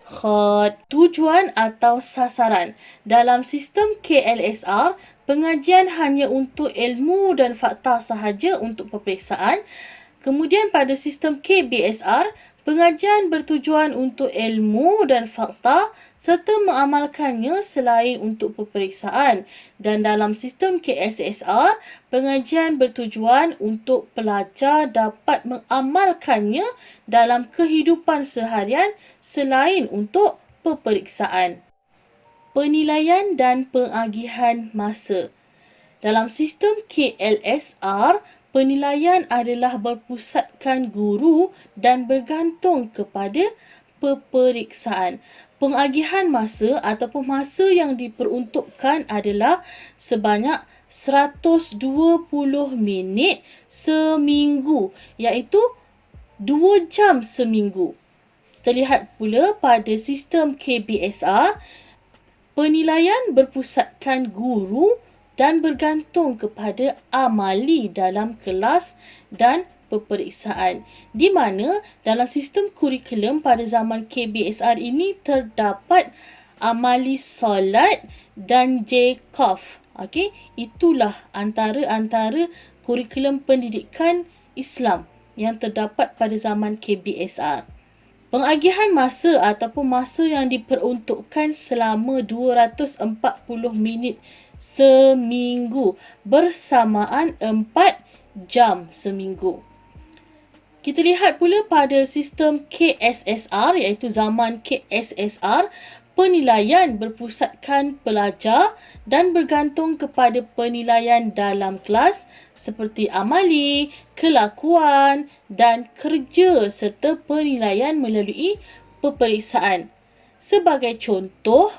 khat. Tujuan atau sasaran. Dalam sistem KLSR, pengajian hanya untuk ilmu dan fakta sahaja untuk peperiksaan. Kemudian pada sistem KBSR, pengajian bertujuan untuk ilmu dan fakta serta mengamalkannya selain untuk peperiksaan. Dan dalam sistem KSSR, pengajian bertujuan untuk pelajar dapat mengamalkannya dalam kehidupan seharian selain untuk peperiksaan. Penilaian dan pengagihan masa. Dalam sistem KLSR, penilaian adalah berpusatkan guru dan bergantung kepada peperiksaan. Pengagihan masa ataupun masa yang diperuntukkan adalah sebanyak 120 minit seminggu, iaitu 2 jam seminggu. Kita lihat pula pada sistem KBSR, penilaian berpusatkan guru dan bergantung kepada amali dalam kelas dan peperiksaan. Di mana dalam sistem kurikulum pada zaman KBSR ini terdapat amali solat dan JKOF. Okey, itulah antara kurikulum pendidikan Islam yang terdapat pada zaman KBSR. Pengagihan masa ataupun masa yang diperuntukkan selama 240 minit seminggu bersamaan 4 jam seminggu. Kita lihat pula pada sistem KSSR, iaitu zaman KSSR, penilaian berpusatkan pelajar dan bergantung kepada penilaian dalam kelas seperti amali, kelakuan dan kerja serta penilaian melalui peperiksaan. Sebagai contoh,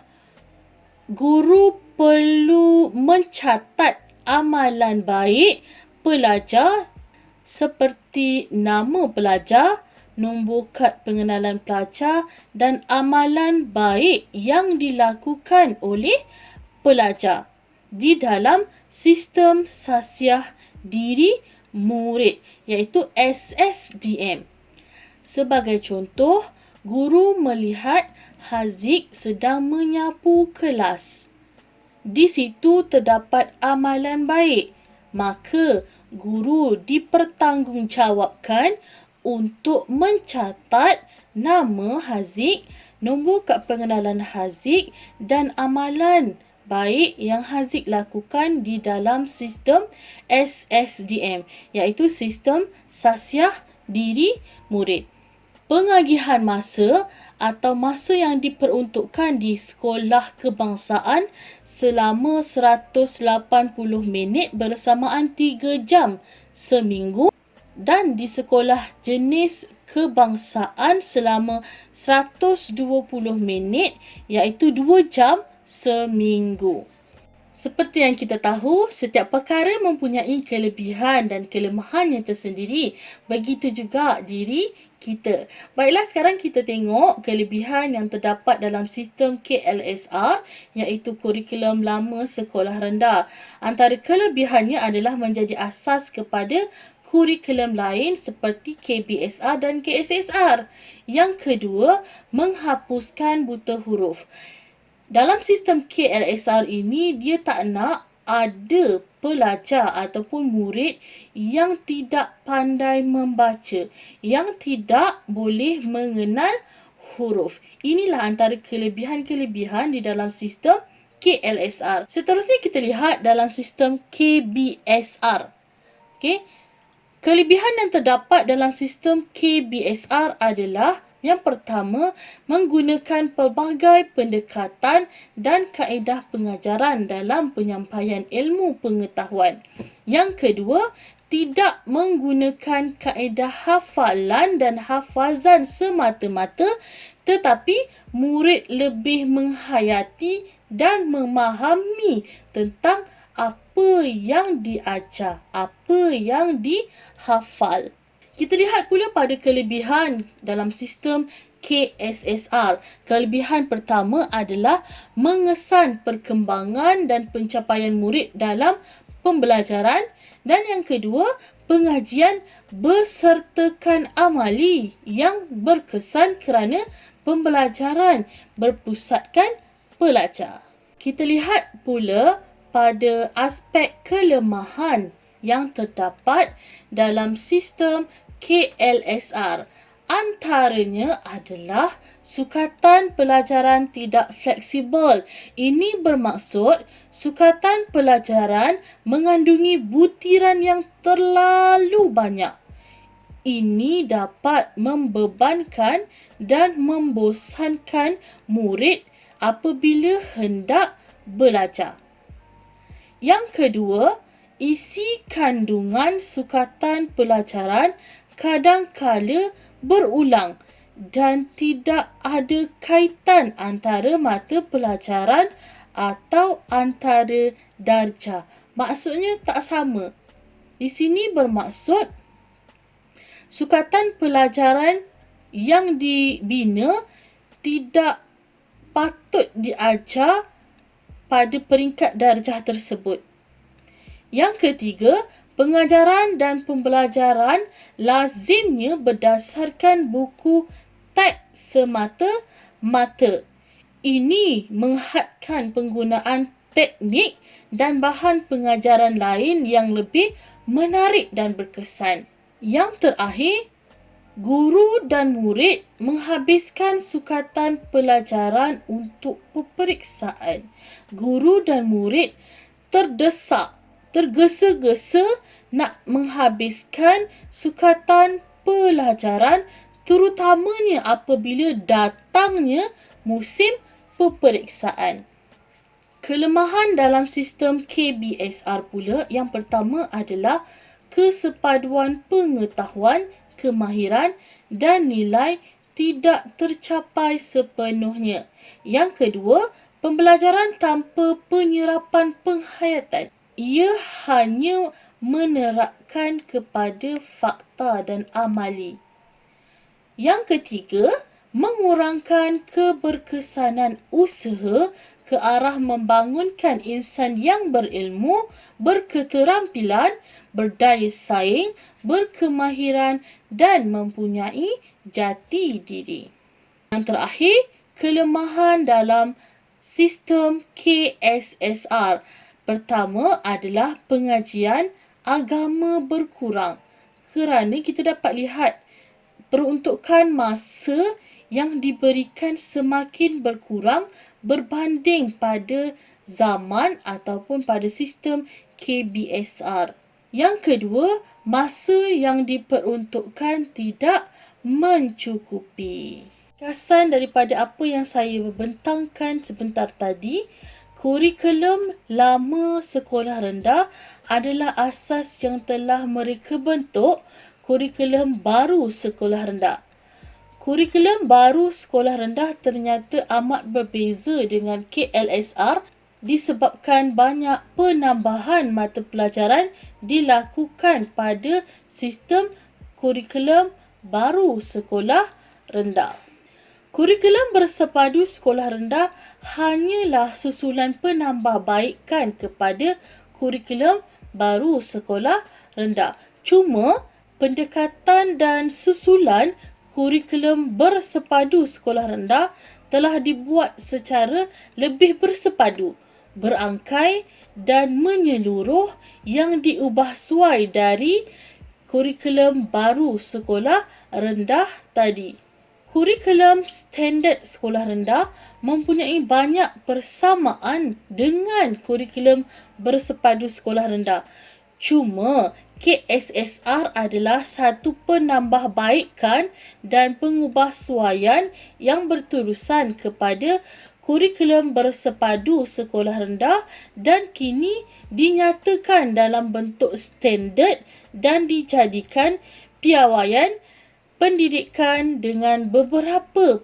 guru perlu mencatat amalan baik pelajar seperti nama pelajar, nombor kad pengenalan pelajar dan amalan baik yang dilakukan oleh pelajar di dalam sistem sasiah diri murid, iaitu SSDM. Sebagai contoh, guru melihat Haziq sedang menyapu kelas. Di situ terdapat amalan baik, maka guru dipertanggungjawabkan untuk mencatat nama Haziq, nombor kad pengenalan Haziq dan amalan baik yang Haziq lakukan di dalam sistem SSDM, iaitu sistem sasiah diri murid. Pengagihan masa atau masa yang diperuntukkan di sekolah kebangsaan selama 180 minit bersamaan 3 jam seminggu dan di sekolah jenis kebangsaan selama 120 minit iaitu 2 jam seminggu. Seperti yang kita tahu, setiap perkara mempunyai kelebihan dan kelemahannya tersendiri. Begitu juga diri kita. Baiklah, sekarang kita tengok kelebihan yang terdapat dalam sistem KLSR, iaitu kurikulum lama sekolah rendah. Antara kelebihannya adalah menjadi asas kepada kurikulum lain seperti KBSR dan KSSR. Yang kedua, menghapuskan buta huruf. Dalam sistem KLSR ini, dia tak nak ada pelajar ataupun murid yang tidak pandai membaca, yang tidak boleh mengenal huruf. Inilah antara kelebihan-kelebihan di dalam sistem KLSR. Seterusnya kita lihat dalam sistem KBSR. Okey. Kelebihan yang terdapat dalam sistem KBSR adalah yang pertama, menggunakan pelbagai pendekatan dan kaedah pengajaran dalam penyampaian ilmu pengetahuan. Yang kedua, tidak menggunakan kaedah hafalan dan hafazan semata-mata, tetapi murid lebih menghayati dan memahami tentang apa yang diajar, apa yang dihafal. Kita lihat pula pada kelebihan dalam sistem KSSR. Kelebihan pertama adalah mengesan perkembangan dan pencapaian murid dalam pembelajaran. Dan yang kedua, pengajian bersertakan amali yang berkesan kerana pembelajaran berpusatkan pelajar. Kita lihat pula pada aspek kelemahan yang terdapat dalam sistem KLSR. Antaranya adalah sukatan pelajaran tidak fleksibel. Ini bermaksud sukatan pelajaran mengandungi butiran yang terlalu banyak. Ini dapat membebankan dan membosankan murid apabila hendak belajar. Yang kedua, isi kandungan sukatan pelajaran kadang-kala berulang dan tidak ada kaitan antara mata pelajaran atau antara darjah. Maksudnya tak sama. Di sini bermaksud sukatan pelajaran yang dibina tidak patut diajar pada peringkat darjah tersebut. Yang ketiga, pengajaran dan pembelajaran lazimnya berdasarkan buku teks semata-mata. Ini menghadkan penggunaan teknik dan bahan pengajaran lain yang lebih menarik dan berkesan. Yang terakhir, guru dan murid menghabiskan sukatan pelajaran untuk peperiksaan. Guru dan murid tergesa-gesa nak menghabiskan sukatan pelajaran, terutamanya apabila datangnya musim peperiksaan. Kelemahan dalam sistem KBSR pula, yang pertama adalah kesepaduan pengetahuan, kemahiran dan nilai tidak tercapai sepenuhnya. Yang kedua, pembelajaran tanpa penyerapan penghayatan. Ia hanya menerapkan kepada fakta dan amali. Yang ketiga, mengurangkan keberkesanan usaha ke arah membangunkan insan yang berilmu, berketerampilan, berdaya saing, berkemahiran dan mempunyai jati diri. Yang terakhir, kelemahan dalam sistem KSSR. Pertama adalah pengajian agama berkurang kerana kita dapat lihat peruntukan masa yang diberikan semakin berkurang berbanding pada zaman ataupun pada sistem KBSR. Yang kedua, masa yang diperuntukkan tidak mencukupi. Kesan daripada apa yang saya bentangkan sebentar tadi, kurikulum lama sekolah rendah adalah asas yang telah mereka bentuk kurikulum baru sekolah rendah. Kurikulum baru sekolah rendah ternyata amat berbeza dengan KLSR disebabkan banyak penambahan mata pelajaran dilakukan pada sistem kurikulum baru sekolah rendah. Kurikulum bersepadu sekolah rendah hanyalah susulan penambahbaikan kepada kurikulum baru sekolah rendah. Cuma pendekatan dan susulan kurikulum bersepadu sekolah rendah telah dibuat secara lebih bersepadu, berangkai dan menyeluruh yang diubah suai dari kurikulum baru sekolah rendah tadi. Kurikulum standard sekolah rendah mempunyai banyak persamaan dengan kurikulum bersepadu sekolah rendah. Cuma KSSR adalah satu penambahbaikan dan pengubahsuaian yang berterusan kepada kurikulum bersepadu sekolah rendah dan kini dinyatakan dalam bentuk standard dan dijadikan piawaian pendidikan dengan beberapa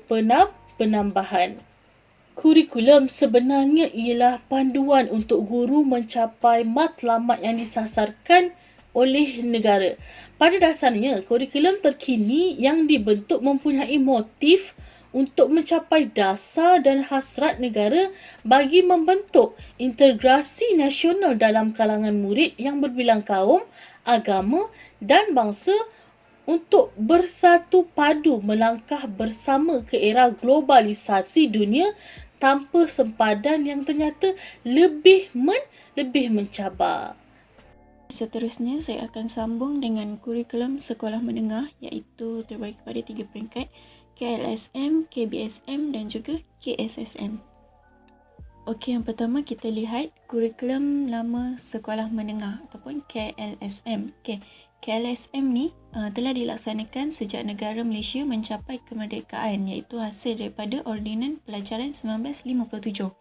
penambahan. Kurikulum sebenarnya ialah panduan untuk guru mencapai matlamat yang disasarkan oleh negara. Pada dasarnya, kurikulum terkini yang dibentuk mempunyai motif untuk mencapai dasar dan hasrat negara bagi membentuk integrasi nasional dalam kalangan murid yang berbilang kaum, agama dan bangsa untuk bersatu padu melangkah bersama ke era globalisasi dunia tanpa sempadan yang ternyata lebih mencabar. Seterusnya, saya akan sambung dengan kurikulum sekolah menengah iaitu terbagi kepada 3 peringkat, KLSM, KBSM dan juga KSSM. Okey, yang pertama kita lihat kurikulum lama sekolah menengah ataupun KLSM. Okey, KLSM ni telah dilaksanakan sejak negara Malaysia mencapai kemerdekaan iaitu hasil daripada Ordinan Pelajaran 1957.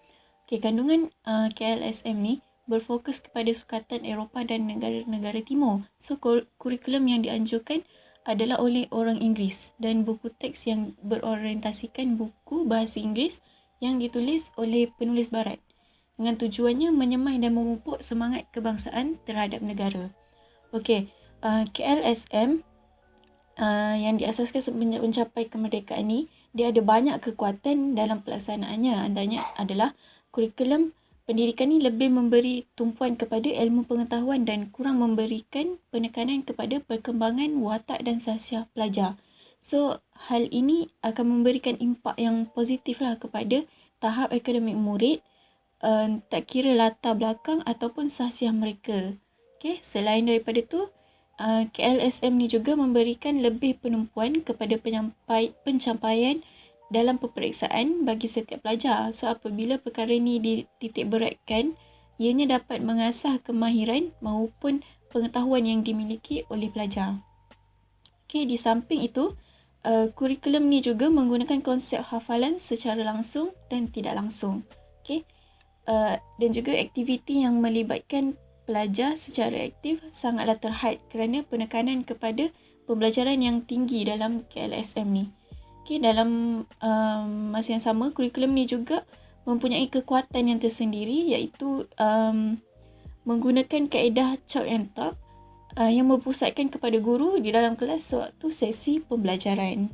Okey, kandungan KLSM ni berfokus kepada sukatan Eropah dan negara-negara timur. So, kurikulum yang dianjurkan adalah oleh orang Inggeris dan buku teks yang berorientasikan buku bahasa Inggeris yang ditulis oleh penulis barat dengan tujuannya menyemai dan memupuk semangat kebangsaan terhadap negara. Okey, KLSM yang diasaskan semenjak mencapai kemerdekaan ni, dia ada banyak kekuatan dalam pelaksanaannya. Antaranya adalah kurikulum pendidikan ni lebih memberi tumpuan kepada ilmu pengetahuan dan kurang memberikan penekanan kepada perkembangan watak dan sahsiah pelajar. So, hal ini akan memberikan impak yang positif lah kepada tahap akademik murid, tak kira latar belakang ataupun sahsiah mereka. Okay, selain daripada tu, KLSM ni juga memberikan lebih penumpuan kepada pencapaian dalam peperiksaan bagi setiap pelajar. So, apabila perkara ni dititik beratkan, ianya dapat mengasah kemahiran maupun pengetahuan yang dimiliki oleh pelajar. Okay, di samping itu, kurikulum ni juga menggunakan konsep hafalan secara langsung dan tidak langsung. Okay, dan juga aktiviti yang melibatkan pelajar secara aktif sangatlah terhad kerana penekanan kepada pembelajaran yang tinggi dalam KLSM ni. Okay, dalam masa yang sama, kurikulum ni juga mempunyai kekuatan yang tersendiri iaitu menggunakan kaedah chalk and talk yang berpusatkan kepada guru di dalam kelas sewaktu sesi pembelajaran.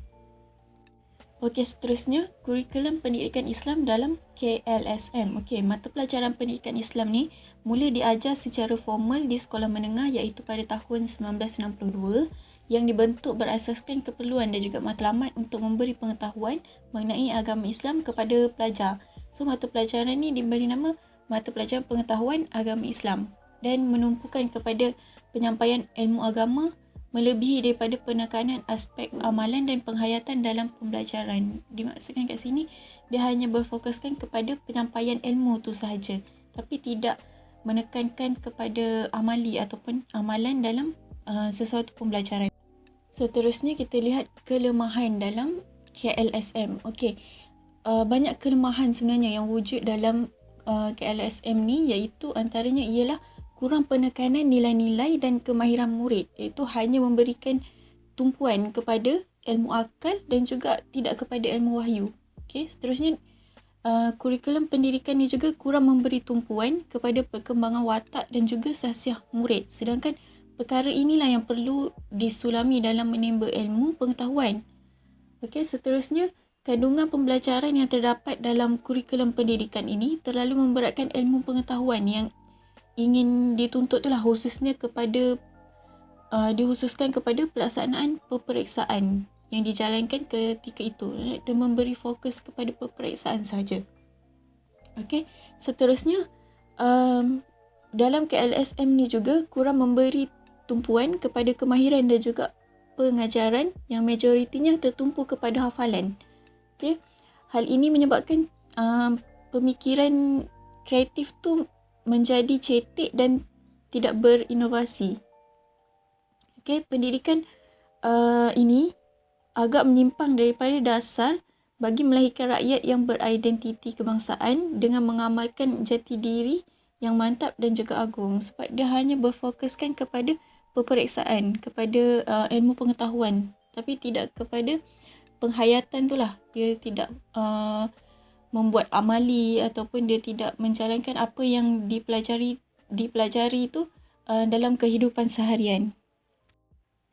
Okey, seterusnya kurikulum pendidikan Islam dalam KLSM. Okey, mata pelajaran pendidikan Islam ni mula diajar secara formal di sekolah menengah iaitu pada tahun 1962 yang dibentuk berasaskan keperluan dan juga matlamat untuk memberi pengetahuan mengenai agama Islam kepada pelajar. So, mata pelajaran ni diberi nama mata pelajaran pengetahuan agama Islam dan menumpukan kepada penyampaian ilmu agama melebihi daripada penekanan aspek amalan dan penghayatan dalam pembelajaran. Dimaksudkan kat sini, dia hanya berfokuskan kepada penyampaian ilmu tu sahaja, tapi tidak menekankan kepada amali ataupun amalan dalam sesuatu pembelajaran. Seterusnya kita lihat kelemahan dalam KLSM. Okey, banyak kelemahan sebenarnya yang wujud dalam KLSM ni, iaitu antaranya ialah kurang penekanan nilai-nilai dan kemahiran murid, iaitu hanya memberikan tumpuan kepada ilmu akal dan juga tidak kepada ilmu wahyu. Okey, seterusnya kurikulum pendidikan ni juga kurang memberi tumpuan kepada perkembangan watak dan juga sahsiah murid. Sedangkan perkara inilah yang perlu disulami dalam menimba ilmu pengetahuan. Okey, seterusnya kandungan pembelajaran yang terdapat dalam kurikulum pendidikan ini terlalu memberatkan ilmu pengetahuan yang ingin dituntut itulah khususnya kepada dikhususkan kepada pelaksanaan peperiksaan yang dijalankan ketika itu dan memberi fokus kepada peperiksaan sahaja. Okey, seterusnya dalam KLSM ni juga kurang memberi tumpuan kepada kemahiran dan juga pengajaran yang majoritinya tertumpu kepada hafalan. Okay. Hal ini menyebabkan pemikiran kreatif tu menjadi cetek dan tidak berinovasi. Okay. Pendidikan ini agak menyimpang daripada dasar bagi melahirkan rakyat yang beridentiti kebangsaan dengan mengamalkan jati diri yang mantap dan juga agung, sebab dia hanya berfokuskan kepada peperiksaan, kepada ilmu pengetahuan, tapi tidak kepada penghayatan tu lah. Dia tidak membuat amali ataupun dia tidak menjalankan apa yang dipelajari tu dalam kehidupan seharian.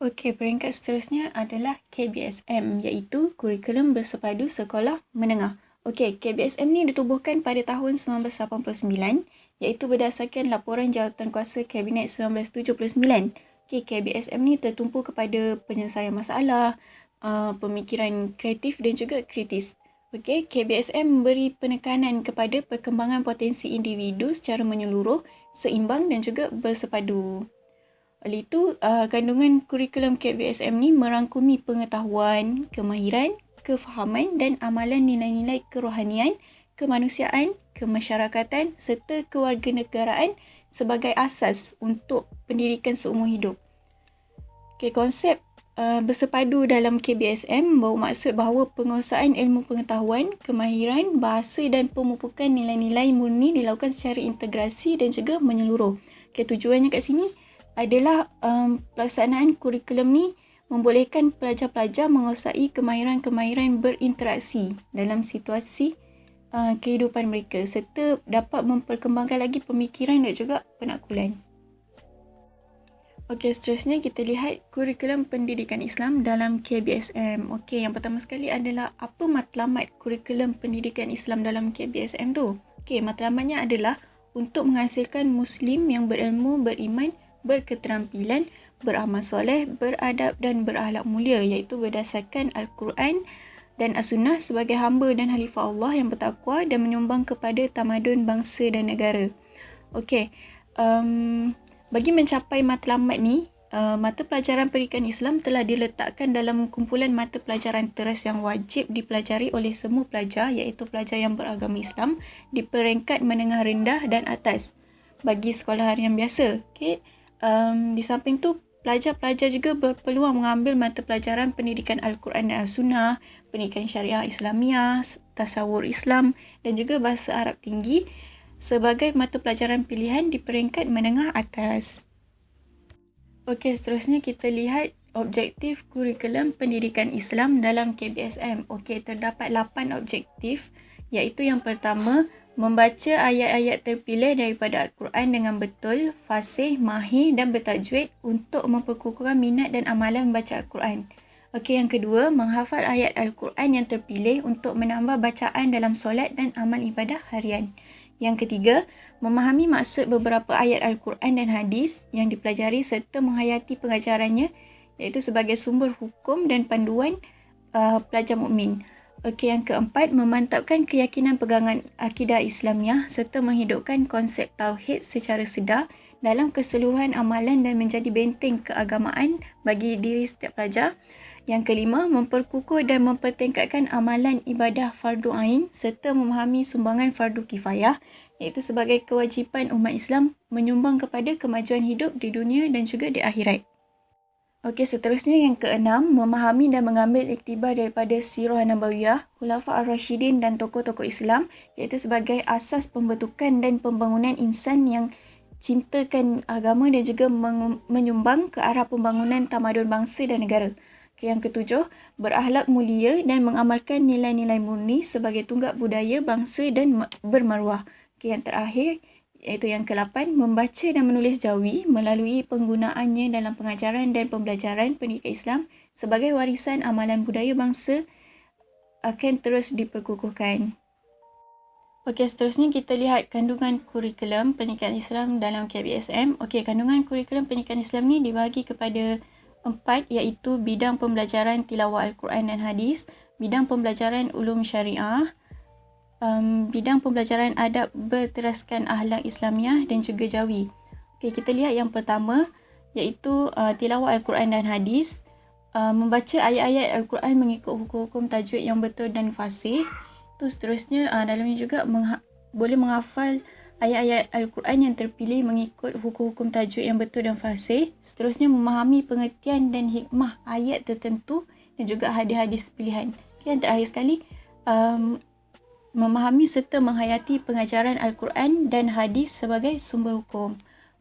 Okey, peringkat seterusnya adalah KBSM, iaitu Kurikulum Bersepadu Sekolah Menengah. Okey, KBSM ni ditubuhkan pada tahun 1989, iaitu berdasarkan laporan Jawatankuasa Kabinet 1979. Okey, KBSM ni tertumpu kepada penyelesaian masalah, pemikiran kreatif dan juga kritis. Okey, KBSM memberi penekanan kepada perkembangan potensi individu secara menyeluruh, seimbang dan juga bersepadu. Oleh itu, kandungan kurikulum KBSM ni merangkumi pengetahuan, kemahiran, kefahaman dan amalan nilai-nilai kerohanian, kemanusiaan, kemasyarakatan serta kewarganegaraan sebagai asas untuk pendidikan seumur hidup. Okay, konsep bersepadu dalam KBSM membawa maksud bahawa penguasaan ilmu pengetahuan, kemahiran, bahasa dan pemupukan nilai-nilai murni dilakukan secara integrasi dan juga menyeluruh. Okay, tujuannya kat sini adalah pelaksanaan kurikulum ni membolehkan pelajar-pelajar menguasai kemahiran-kemahiran berinteraksi dalam situasi kehidupan mereka serta dapat memperkembangkan lagi pemikiran dan juga penakulan. Okey, seterusnya kita lihat kurikulum pendidikan Islam dalam KBSM. Okey, yang pertama sekali adalah apa matlamat kurikulum pendidikan Islam dalam KBSM tu? Okey, matlamatnya adalah untuk menghasilkan Muslim yang berilmu, beriman, berketerampilan, beramal soleh, beradab dan berakhlak mulia, iaitu berdasarkan Al-Quran dan As-Sunnah sebagai hamba dan khalifah Allah yang bertakwa dan menyumbang kepada tamadun bangsa dan negara. Okey, bagi mencapai matlamat ni, mata pelajaran pendidikan Islam telah diletakkan dalam kumpulan mata pelajaran teras yang wajib dipelajari oleh semua pelajar, iaitu pelajar yang beragama Islam di peringkat menengah rendah dan atas bagi sekolah harian biasa. Okey. Di samping tu, pelajar-pelajar juga berpeluang mengambil mata pelajaran pendidikan Al-Quran dan As-Sunnah, pendidikan syariah Islamiah, tasawur Islam dan juga bahasa Arab tinggi sebagai mata pelajaran pilihan di peringkat menengah atas. Okey, seterusnya kita lihat objektif kurikulum pendidikan Islam dalam KBSM. Okey, terdapat 8 objektif, iaitu yang pertama, membaca ayat-ayat terpilih daripada Al-Quran dengan betul, fasih, mahir dan bertajwid untuk memperkukuhkan minat dan amalan membaca Al-Quran. Okey, yang kedua, menghafal ayat Al-Quran yang terpilih untuk menambah bacaan dalam solat dan amal ibadah harian. Yang ketiga, memahami maksud beberapa ayat Al-Quran dan hadis yang dipelajari serta menghayati pengajarannya, iaitu sebagai sumber hukum dan panduan pelajar mukmin. Okey, yang keempat, memantapkan keyakinan pegangan akidah Islamiah serta menghidupkan konsep tauhid secara sedar dalam keseluruhan amalan dan menjadi benteng keagamaan bagi diri setiap pelajar. Yang kelima, memperkukuh dan mempertingkatkan amalan ibadah fardu ain serta memahami sumbangan fardu kifayah, iaitu sebagai kewajipan umat Islam menyumbang kepada kemajuan hidup di dunia dan juga di akhirat. Okey, seterusnya yang keenam, memahami dan mengambil iktibar daripada Sirah Nabawiyah, Khulafa Ar-Rashidin dan tokoh-tokoh Islam, iaitu sebagai asas pembentukan dan pembangunan insan yang cintakan agama dan juga menyumbang ke arah pembangunan tamadun bangsa dan negara. Okey, yang ketujuh, berakhlak mulia dan mengamalkan nilai-nilai murni sebagai tunggak budaya bangsa dan bermaruah. Okey, yang terakhir, iaitu yang ke-8, membaca dan menulis jawi melalui penggunaannya dalam pengajaran dan pembelajaran pendidikan Islam sebagai warisan amalan budaya bangsa akan terus diperkukuhkan. Okey, seterusnya kita lihat kandungan kurikulum pendidikan Islam dalam KBSM. Okey, kandungan kurikulum pendidikan Islam ni dibahagi kepada 4, iaitu bidang pembelajaran tilawah Al-Quran dan hadis, bidang pembelajaran ulum syariah, bidang pembelajaran adab berteraskan akhlak Islamiah dan juga jawi. Okey, kita lihat yang pertama, iaitu tilawah Al-Quran dan hadis. membaca ayat-ayat Al-Quran mengikut hukum-hukum tajwid yang betul dan fasih. Terus seterusnya dalam ini juga boleh menghafal ayat-ayat Al-Quran yang terpilih mengikut hukum-hukum tajwid yang betul dan fasih. Seterusnya memahami pengertian dan hikmah ayat tertentu dan juga hadis-hadis pilihan. Okay, yang terakhir sekali, memahami serta menghayati pengajaran Al-Quran dan hadis sebagai sumber hukum.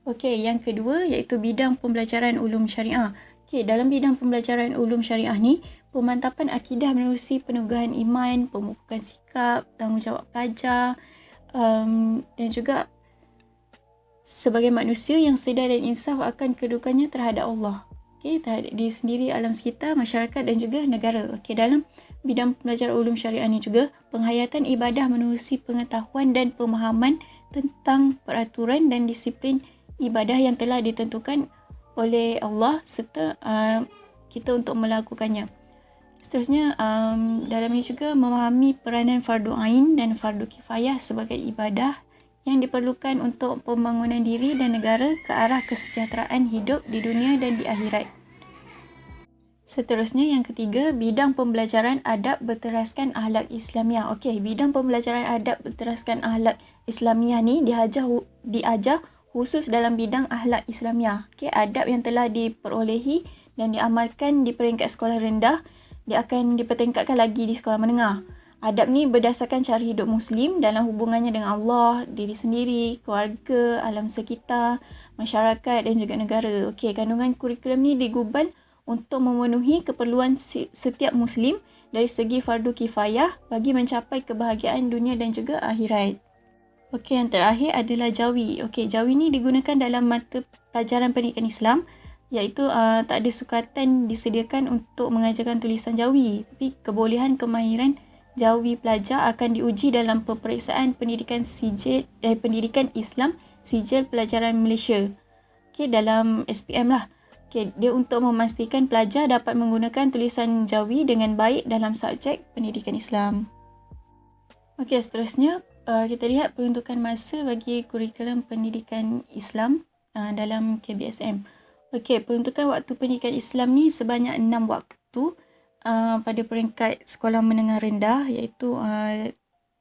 Okey, yang kedua iaitu bidang pembelajaran ulum syariah. Okey, dalam bidang pembelajaran ulum syariah ni, pemantapan akidah menerusi penugahan iman, pemupukan sikap, tanggungjawab pelajar dan juga sebagai manusia yang sedar dan insaf akan kedudukannya terhadap Allah. Okey, terhadap diri sendiri, alam sekitar, masyarakat dan juga negara. Okey, dalam bidang pembelajaran ulum syariah ni juga, penghayatan ibadah menerusi pengetahuan dan pemahaman tentang peraturan dan disiplin ibadah yang telah ditentukan oleh Allah serta kita untuk melakukannya. Seterusnya, dalam ini juga memahami peranan fardu ain dan fardu kifayah sebagai ibadah yang diperlukan untuk pembangunan diri dan negara ke arah kesejahteraan hidup di dunia dan di akhirat. Seterusnya, yang ketiga, bidang pembelajaran adab berteraskan akhlak Islamiah. Okey, bidang pembelajaran adab berteraskan akhlak Islamiah ni diajar khusus dalam bidang akhlak Islamiah. Okey, adab yang telah diperolehi dan diamalkan di peringkat sekolah rendah, dia akan dipertingkatkan lagi di sekolah menengah. Adab ni berdasarkan cara hidup Muslim dalam hubungannya dengan Allah, diri sendiri, keluarga, alam sekitar, masyarakat dan juga negara. Okey, kandungan kurikulum ni digubal untuk memenuhi keperluan setiap Muslim dari segi fardu kifayah bagi mencapai kebahagiaan dunia dan juga akhirat. Okey, yang terakhir adalah jawi. Okey, jawi ni digunakan dalam mata pelajaran pendidikan Islam, iaitu tak ada sukatan disediakan untuk mengajarkan tulisan jawi, tapi kebolehan kemahiran jawi pelajar akan diuji dalam peperiksaan pendidikan pendidikan Islam Sijil Pelajaran Malaysia. Okey, dalam SPM lah. Okey, dia untuk memastikan pelajar dapat menggunakan tulisan jawi dengan baik dalam subjek pendidikan Islam. Okey, seterusnya kita lihat peruntukan masa bagi kurikulum pendidikan Islam dalam KBSM. Okey, peruntukan waktu pendidikan Islam ni sebanyak 6 waktu pada peringkat sekolah menengah rendah, iaitu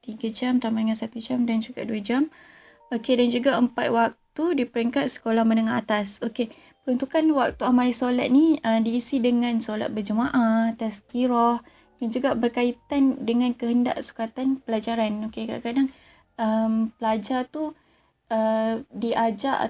3 jam tambah dengan 1 jam dan juga 2 jam. Okey, dan juga 4 waktu di peringkat sekolah menengah atas. Okey, peruntukan waktu amal solat ni diisi dengan solat berjemaah, tazkirah dan juga berkaitan dengan kehendak sukatan pelajaran. Okey, kadang-kadang pelajar tu diajar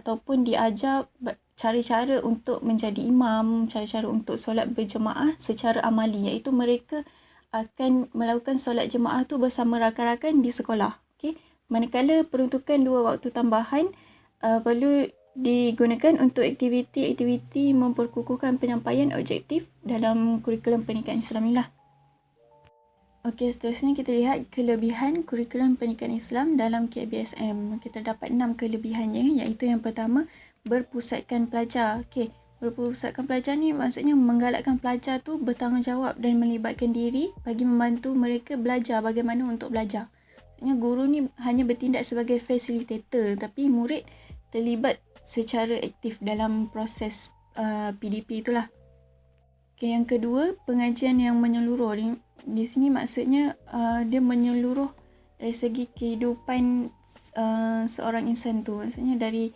cara-cara untuk menjadi imam, cara-cara untuk solat berjemaah secara amali, iaitu mereka akan melakukan solat jemaah tu bersama rakan-rakan di sekolah. Okey, manakala peruntukan 2 waktu tambahan perlu digunakan untuk aktiviti-aktiviti memperkukuhkan penyampaian objektif dalam kurikulum pendidikan Islam ni lah. Okey, seterusnya kita lihat kelebihan kurikulum pendidikan Islam dalam KBSM. Kita dapat 6 kelebihannya, iaitu yang pertama, berpusatkan pelajar. Okey, berpusatkan pelajar ni maksudnya menggalakkan pelajar tu bertanggungjawab dan melibatkan diri bagi membantu mereka belajar bagaimana untuk belajar. Maksudnya guru ni hanya bertindak sebagai facilitator, tapi murid terlibat secara aktif dalam proses PDP itulah. Okay, yang kedua, pengajian yang menyeluruh. Di sini maksudnya dia menyeluruh dari segi kehidupan seorang insan tu. Maksudnya dari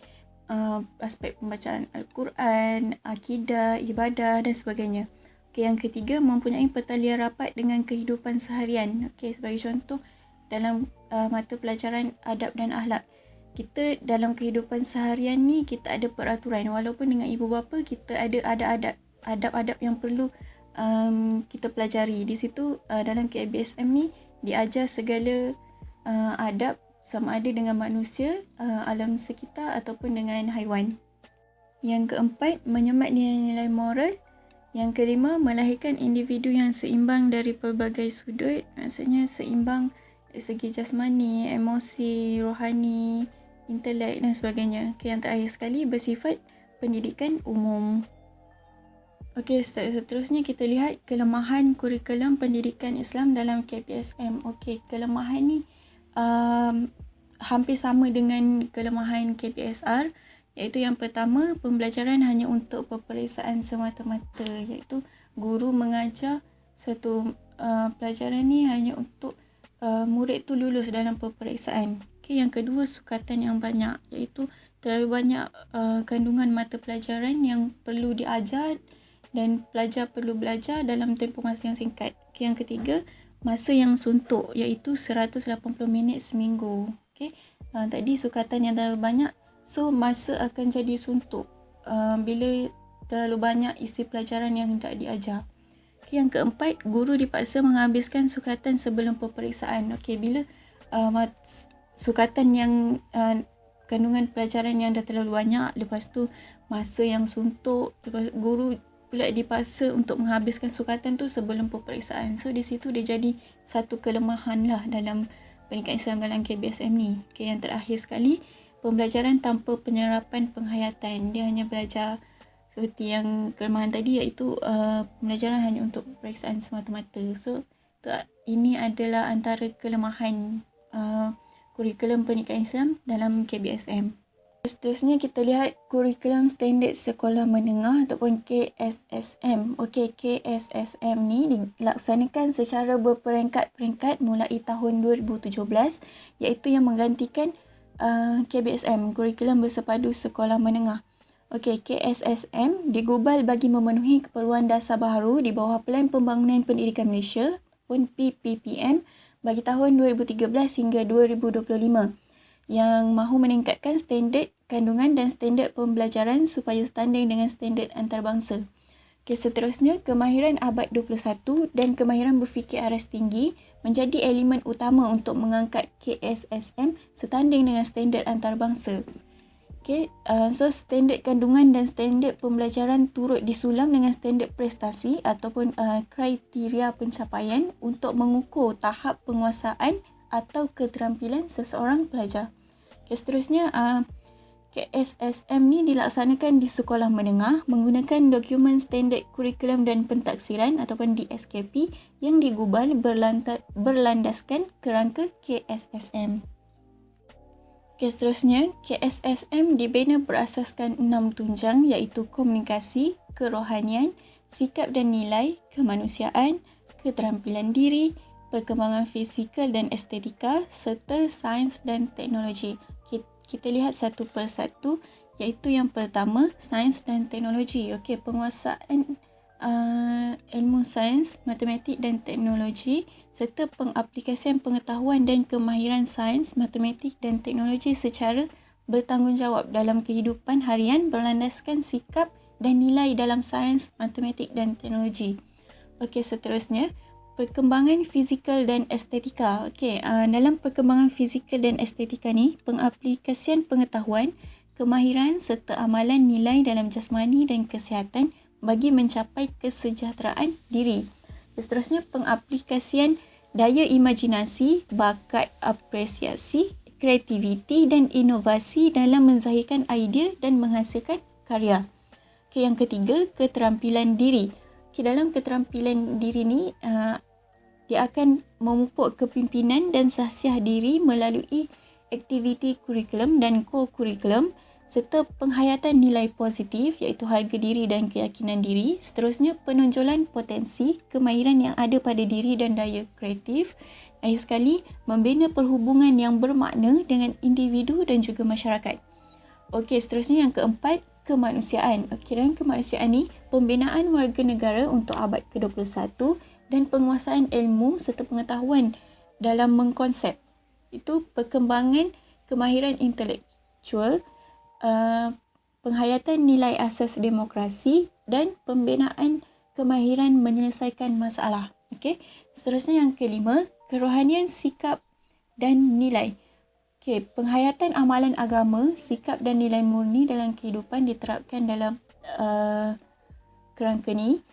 aspek pembacaan Al-Quran, akidah, ibadah dan sebagainya. Okay, yang ketiga, mempunyai pertalian rapat dengan kehidupan seharian. Okay, sebagai contoh, dalam mata pelajaran adab dan akhlak, kita dalam kehidupan seharian ni kita ada peraturan, walaupun dengan ibu bapa kita ada adab-adab yang perlu kita pelajari. Di situ dalam KBSM ni diajar segala adab, sama ada dengan manusia, alam sekitar ataupun dengan haiwan. Yang keempat, menyemat nilai-nilai moral. Yang kelima, melahirkan individu yang seimbang dari pelbagai sudut. Maksudnya seimbang dari segi jasmani, emosi, rohani, intelek dan sebagainya. Okay, yang terakhir sekali, bersifat pendidikan umum. Okey, seterusnya kita lihat kelemahan kurikulum pendidikan Islam dalam KPSM. Okey, kelemahan ni hampir sama dengan kelemahan KPSR, iaitu yang pertama, pembelajaran hanya untuk peperiksaan semata-mata, iaitu guru mengajar satu pelajaran ni hanya untuk murid tu lulus dalam peperiksaan. Okay, yang kedua, sukatan yang banyak, iaitu terlalu banyak kandungan mata pelajaran yang perlu diajar dan pelajar perlu belajar dalam tempoh masa yang singkat. Okay, yang ketiga, masa yang suntuk, iaitu 180 minit seminggu. Okay, tadi sukatan yang terlalu banyak, so masa akan jadi suntuk bila terlalu banyak isi pelajaran yang hendak diajar. Okay, yang keempat, guru dipaksa menghabiskan sukatan sebelum peperiksaan. Okay, bila sukatan yang kandungan pelajaran yang dah terlalu banyak, lepas tu masa yang suntuk, lepas guru pula dipaksa untuk menghabiskan sukatan tu sebelum peperiksaan. So di situ dia jadi satu kelemahan lah dalam pendidikan Islam dalam KBSM ni. Okay, yang terakhir sekali, pembelajaran tanpa penyerapan penghayatan. Dia hanya belajar seperti yang kelemahan tadi, iaitu pembelajaran hanya untuk peperiksaan semata-mata. So ini adalah antara kelemahan kurikulum pendidikan Islam dalam KBSM. Seterusnya kita lihat kurikulum standard sekolah menengah ataupun KSSM. Okey, KSSM ni dilaksanakan secara berperingkat-peringkat mulai tahun 2017, iaitu yang menggantikan KBSM, kurikulum bersepadu sekolah menengah. Okey, KSSM digubal bagi memenuhi keperluan dasar baharu di bawah Pelan Pembangunan Pendidikan Malaysia ataupun PPPM bagi tahun 2013 hingga 2025 yang mahu meningkatkan standard kandungan dan standard pembelajaran supaya setanding dengan standard antarabangsa. Okay, seterusnya, kemahiran abad 21 dan kemahiran berfikir aras tinggi menjadi elemen utama untuk mengangkat KSSM setanding dengan standard antarabangsa. Okay, so standard kandungan dan standard pembelajaran turut disulam dengan standard prestasi ataupun kriteria pencapaian untuk mengukur tahap penguasaan atau keterampilan seseorang pelajar. Okay, seterusnya, KSSM ni dilaksanakan di sekolah menengah menggunakan dokumen standard kurikulum dan pentaksiran ataupun DSKP yang digubal berlandaskan kerangka KSSM. Okay, seterusnya, KSSM dibina berasaskan 6 tunjang, iaitu komunikasi, kerohanian, sikap dan nilai, kemanusiaan, keterampilan diri, perkembangan fizikal dan estetika, serta sains dan teknologi. Kita lihat satu persatu, iaitu yang pertama, sains dan teknologi. Okey, penguasaan ilmu sains, matematik dan teknologi serta pengaplikasian pengetahuan dan kemahiran sains, matematik dan teknologi secara bertanggungjawab dalam kehidupan harian berlandaskan sikap dan nilai dalam sains, matematik dan teknologi. Okey, seterusnya, perkembangan fizikal dan estetika. Okey, dalam perkembangan fizikal dan estetika ni, pengaplikasian pengetahuan, kemahiran serta amalan nilai dalam jasmani dan kesihatan bagi mencapai kesejahteraan diri. Seterusnya, pengaplikasian daya imajinasi, bakat, apresiasi, kreativiti dan inovasi dalam menzahirkan idea dan menghasilkan karya. Okay, yang ketiga, keterampilan diri. Okay, dalam keterampilan diri ni, dia akan memupuk kepimpinan dan sahsiah diri melalui aktiviti kurikulum dan co-kurikulum serta penghayatan nilai positif, iaitu harga diri dan keyakinan diri. Seterusnya, penonjolan potensi, kemahiran yang ada pada diri dan daya kreatif. Akhir sekali, membina perhubungan yang bermakna dengan individu dan juga masyarakat. Okey, seterusnya yang keempat, kemanusiaan. Okey, dalam kemanusiaan ni, pembinaan warga negara untuk abad ke-21 dan penguasaan ilmu serta pengetahuan dalam mengkonsep. Itu perkembangan kemahiran intelektual, penghayatan nilai asas demokrasi dan pembinaan kemahiran menyelesaikan masalah. Okey, seterusnya yang kelima, kerohanian, sikap dan nilai. Okey, penghayatan amalan agama, sikap dan nilai murni dalam kehidupan diterapkan dalam kerangka ni.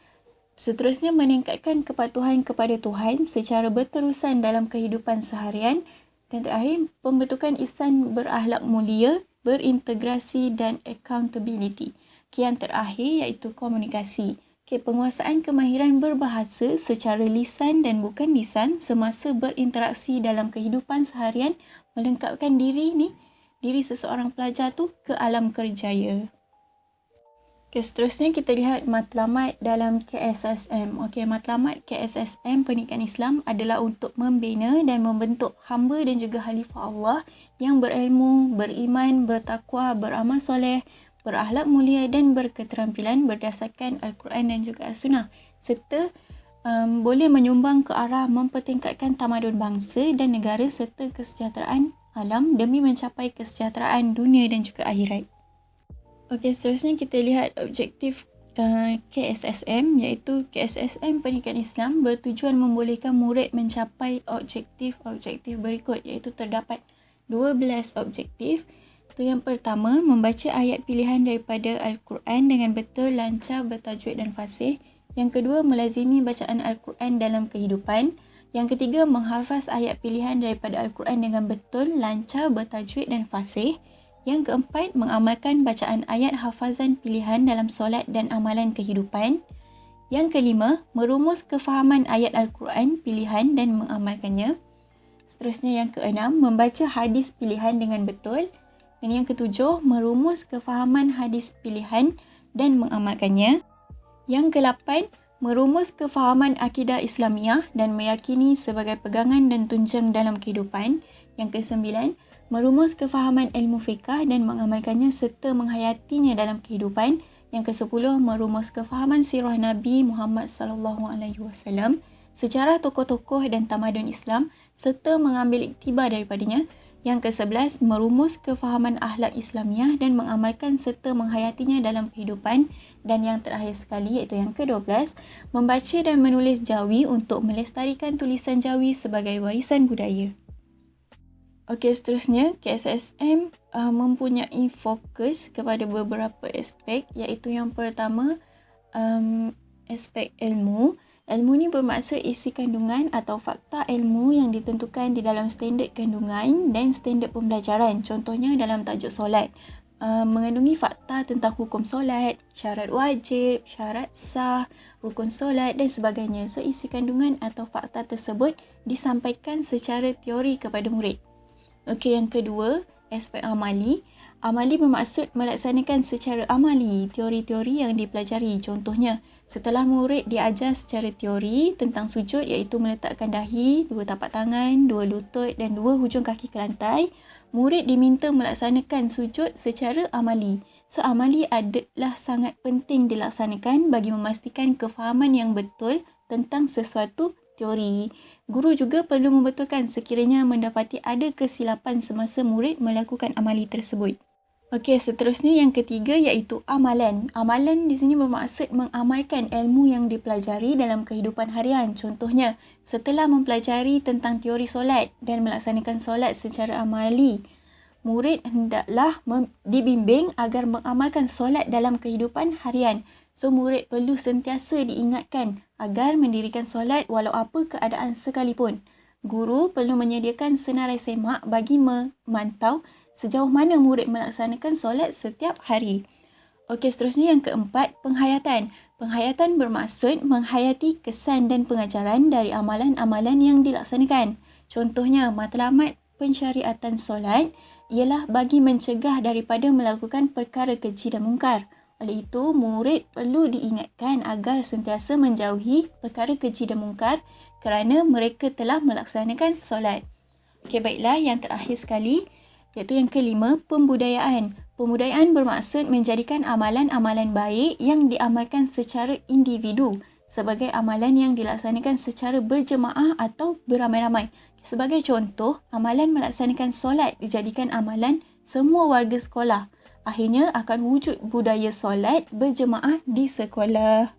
Seterusnya, meningkatkan kepatuhan kepada Tuhan secara berterusan dalam kehidupan seharian. Dan terakhir, pembentukan insan berakhlak mulia, berintegrasi dan accountability. Okay, yang terakhir iaitu komunikasi. Okay, penguasaan kemahiran berbahasa secara lisan dan bukan lisan semasa berinteraksi dalam kehidupan seharian melengkapkan diri seseorang pelajar tu ke alam kerjaya. Okey, seterusnya kita lihat matlamat dalam KSSM. Okey, matlamat KSSM Pendidikan Islam adalah untuk membina dan membentuk hamba dan juga khalifah Allah yang berilmu, beriman, bertakwa, beramal soleh, berakhlak mulia dan berketerampilan berdasarkan Al-Quran dan juga As-Sunnah, serta boleh menyumbang ke arah mempertingkatkan tamadun bangsa dan negara serta kesejahteraan alam demi mencapai kesejahteraan dunia dan juga akhirat. Okey, seterusnya kita lihat objektif KSSM, iaitu KSSM Pendidikan Islam bertujuan membolehkan murid mencapai objektif-objektif berikut, iaitu terdapat 12 objektif. Itu yang pertama, membaca ayat pilihan daripada Al-Quran dengan betul, lancar, bertajwid dan fasih. Yang kedua, melazimi bacaan Al-Quran dalam kehidupan. Yang ketiga, menghafaz ayat pilihan daripada Al-Quran dengan betul, lancar, bertajwid dan fasih. Yang keempat, mengamalkan bacaan ayat hafazan pilihan dalam solat dan amalan kehidupan. Yang kelima, merumus kefahaman ayat Al-Quran pilihan dan mengamalkannya. Seterusnya yang keenam, membaca hadis pilihan dengan betul. Dan yang ketujuh, merumus kefahaman hadis pilihan dan mengamalkannya. Yang ke-8, merumus kefahaman akidah Islamiah dan meyakini sebagai pegangan dan tunjang dalam kehidupan. Yang ke-9, merumus kefahaman ilmu fiqah dan mengamalkannya serta menghayatinya dalam kehidupan. Yang ke-10, merumus kefahaman sirah Nabi Muhammad SAW, sejarah tokoh-tokoh dan tamadun Islam serta mengambil iktibar daripadanya. Yang ke-11, merumus kefahaman akhlak Islamiah dan mengamalkan serta menghayatinya dalam kehidupan. Dan yang terakhir sekali, iaitu yang ke-12, membaca dan menulis Jawi untuk melestarikan tulisan Jawi sebagai warisan budaya. Okey, seterusnya KSSM mempunyai fokus kepada beberapa aspek, iaitu yang pertama, aspek ilmu. Ilmu ni bermaksud isi kandungan atau fakta ilmu yang ditentukan di dalam standard kandungan dan standard pembelajaran. Contohnya dalam tajuk solat, mengandungi fakta tentang hukum solat, syarat wajib, syarat sah, rukun solat dan sebagainya. So, isi kandungan atau fakta tersebut disampaikan secara teori kepada murid. Okey, yang kedua, aspek amali. Amali bermaksud melaksanakan secara amali teori-teori yang dipelajari. Contohnya, setelah murid diajar secara teori tentang sujud, iaitu meletakkan dahi, 2 tapak tangan, 2 lutut dan 2 hujung kaki ke lantai, murid diminta melaksanakan sujud secara amali. So, amali adalah sangat penting dilaksanakan bagi memastikan kefahaman yang betul tentang sesuatu teori. Guru juga perlu membetulkan sekiranya mendapati ada kesilapan semasa murid melakukan amali tersebut. Okey, seterusnya yang ketiga iaitu amalan. Amalan di sini bermaksud mengamalkan ilmu yang dipelajari dalam kehidupan harian. Contohnya, setelah mempelajari tentang teori solat dan melaksanakan solat secara amali, murid hendaklah dibimbing agar mengamalkan solat dalam kehidupan harian. So, murid perlu sentiasa diingatkan agar mendirikan solat walau apa keadaan sekalipun. Guru perlu menyediakan senarai semak bagi memantau sejauh mana murid melaksanakan solat setiap hari. Okey, seterusnya yang keempat, penghayatan. Penghayatan bermaksud menghayati kesan dan pengajaran dari amalan-amalan yang dilaksanakan. Contohnya, matlamat pensyariatan solat ialah bagi mencegah daripada melakukan perkara keji dan mungkar. Oleh itu, murid perlu diingatkan agar sentiasa menjauhi perkara keji dan mungkar kerana mereka telah melaksanakan solat. Okey, baiklah, yang terakhir sekali, iaitu yang kelima, pembudayaan. Pembudayaan bermaksud menjadikan amalan-amalan baik yang diamalkan secara individu sebagai amalan yang dilaksanakan secara berjemaah atau beramai-ramai. Sebagai contoh, amalan melaksanakan solat dijadikan amalan semua warga sekolah. Akhirnya akan wujud budaya solat berjemaah di sekolah.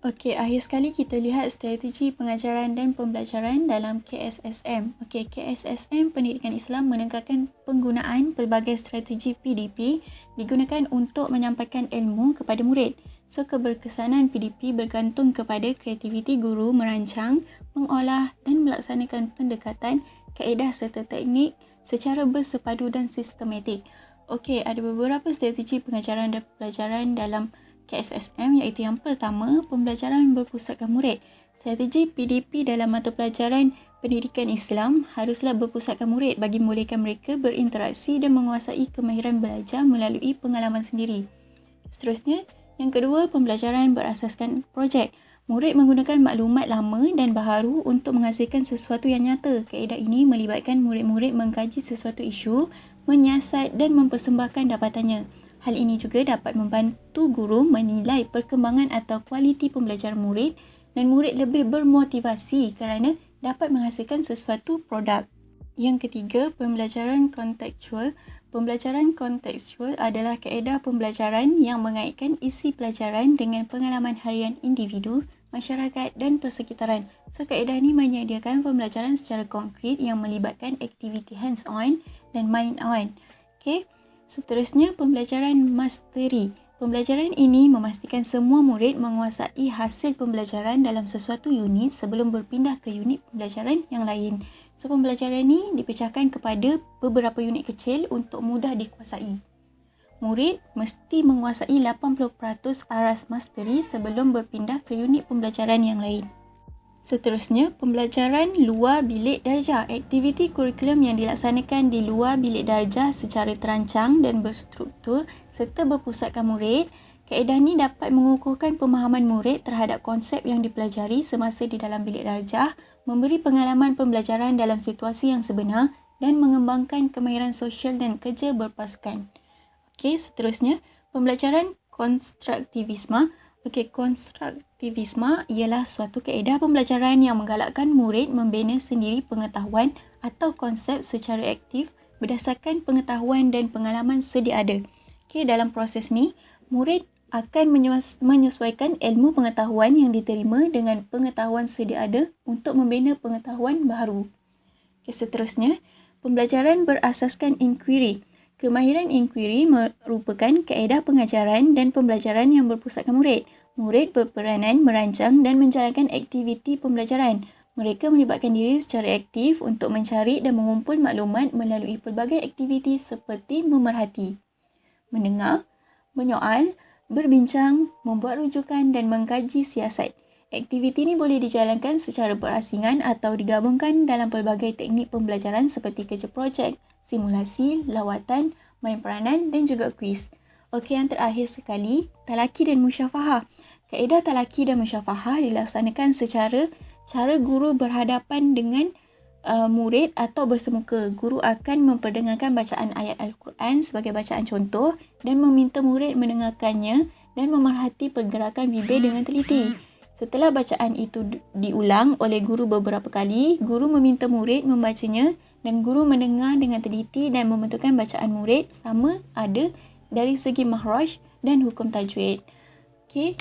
Okey, akhir sekali kita lihat strategi pengajaran dan pembelajaran dalam KSSM. Okey, KSSM Pendidikan Islam menekankan penggunaan pelbagai strategi PDP digunakan untuk menyampaikan ilmu kepada murid. So, keberkesanan PDP bergantung kepada kreativiti guru merancang, mengolah dan melaksanakan pendekatan, kaedah serta teknik secara bersepadu dan sistematik. Okey, ada beberapa strategi pengajaran dan pembelajaran dalam KSSM, iaitu yang pertama, pembelajaran berpusatkan murid. Strategi PDP dalam mata pelajaran pendidikan Islam haruslah berpusatkan murid bagi membolehkan mereka berinteraksi dan menguasai kemahiran belajar melalui pengalaman sendiri. Seterusnya, yang kedua, pembelajaran berasaskan projek. Murid menggunakan maklumat lama dan baharu untuk menghasilkan sesuatu yang nyata. Kaedah ini melibatkan murid-murid mengkaji sesuatu isu, menyiasat dan mempersembahkan dapatannya. Hal ini juga dapat membantu guru menilai perkembangan atau kualiti pembelajaran murid dan murid lebih bermotivasi kerana dapat menghasilkan sesuatu produk. Yang ketiga, pembelajaran kontekstual. Pembelajaran kontekstual adalah kaedah pembelajaran yang mengaitkan isi pelajaran dengan pengalaman harian individu, masyarakat dan persekitaran. So, kaedah ini menyediakan pembelajaran secara konkret yang melibatkan aktiviti hands-on dan mind-on. Okay. Seterusnya, pembelajaran mastery. Pembelajaran ini memastikan semua murid menguasai hasil pembelajaran dalam sesuatu unit sebelum berpindah ke unit pembelajaran yang lain. So, pembelajaran ini dipecahkan kepada beberapa unit kecil untuk mudah dikuasai. Murid mesti menguasai 80% aras mastery sebelum berpindah ke unit pembelajaran yang lain. Seterusnya, pembelajaran luar bilik darjah. Aktiviti kurikulum yang dilaksanakan di luar bilik darjah secara terancang dan berstruktur serta berpusatkan murid. Kaedah ini dapat mengukuhkan pemahaman murid terhadap konsep yang dipelajari semasa di dalam bilik darjah, memberi pengalaman pembelajaran dalam situasi yang sebenar dan mengembangkan kemahiran sosial dan kerja berpasukan. Okey, seterusnya, pembelajaran konstruktivisme. Konstruktivisme ialah suatu kaedah pembelajaran yang menggalakkan murid membina sendiri pengetahuan atau konsep secara aktif berdasarkan pengetahuan dan pengalaman sedia ada. Okey, dalam proses ni, murid akan menyesuaikan ilmu pengetahuan yang diterima dengan pengetahuan sedia ada untuk membina pengetahuan baharu. Okay, seterusnya, pembelajaran berasaskan inquiry. Kemahiran inquiry merupakan kaedah pengajaran dan pembelajaran yang berpusatkan murid. Murid berperanan merancang dan menjalankan aktiviti pembelajaran. Mereka melibatkan diri secara aktif untuk mencari dan mengumpul maklumat melalui pelbagai aktiviti seperti memerhati, mendengar, menyoal, berbincang, membuat rujukan dan mengkaji siasat. Aktiviti ini boleh dijalankan secara berasingan atau digabungkan dalam pelbagai teknik pembelajaran seperti kerja projek, simulasi, lawatan, main peranan dan juga kuis. Okey, yang terakhir sekali, talaki dan musyafahah. Kaedah talaki dan musyafahah dilaksanakan secara cara guru berhadapan dengan murid atau bersemuka. Guru akan memperdengarkan bacaan ayat Al-Quran sebagai bacaan contoh dan meminta murid mendengarkannya dan memerhati pergerakan bibir dengan teliti. Setelah bacaan itu diulang oleh guru beberapa kali, guru meminta murid membacanya dan guru mendengar dengan teliti dan membentukkan bacaan murid sama ada dari segi makhraj dan hukum tajwid. Okey.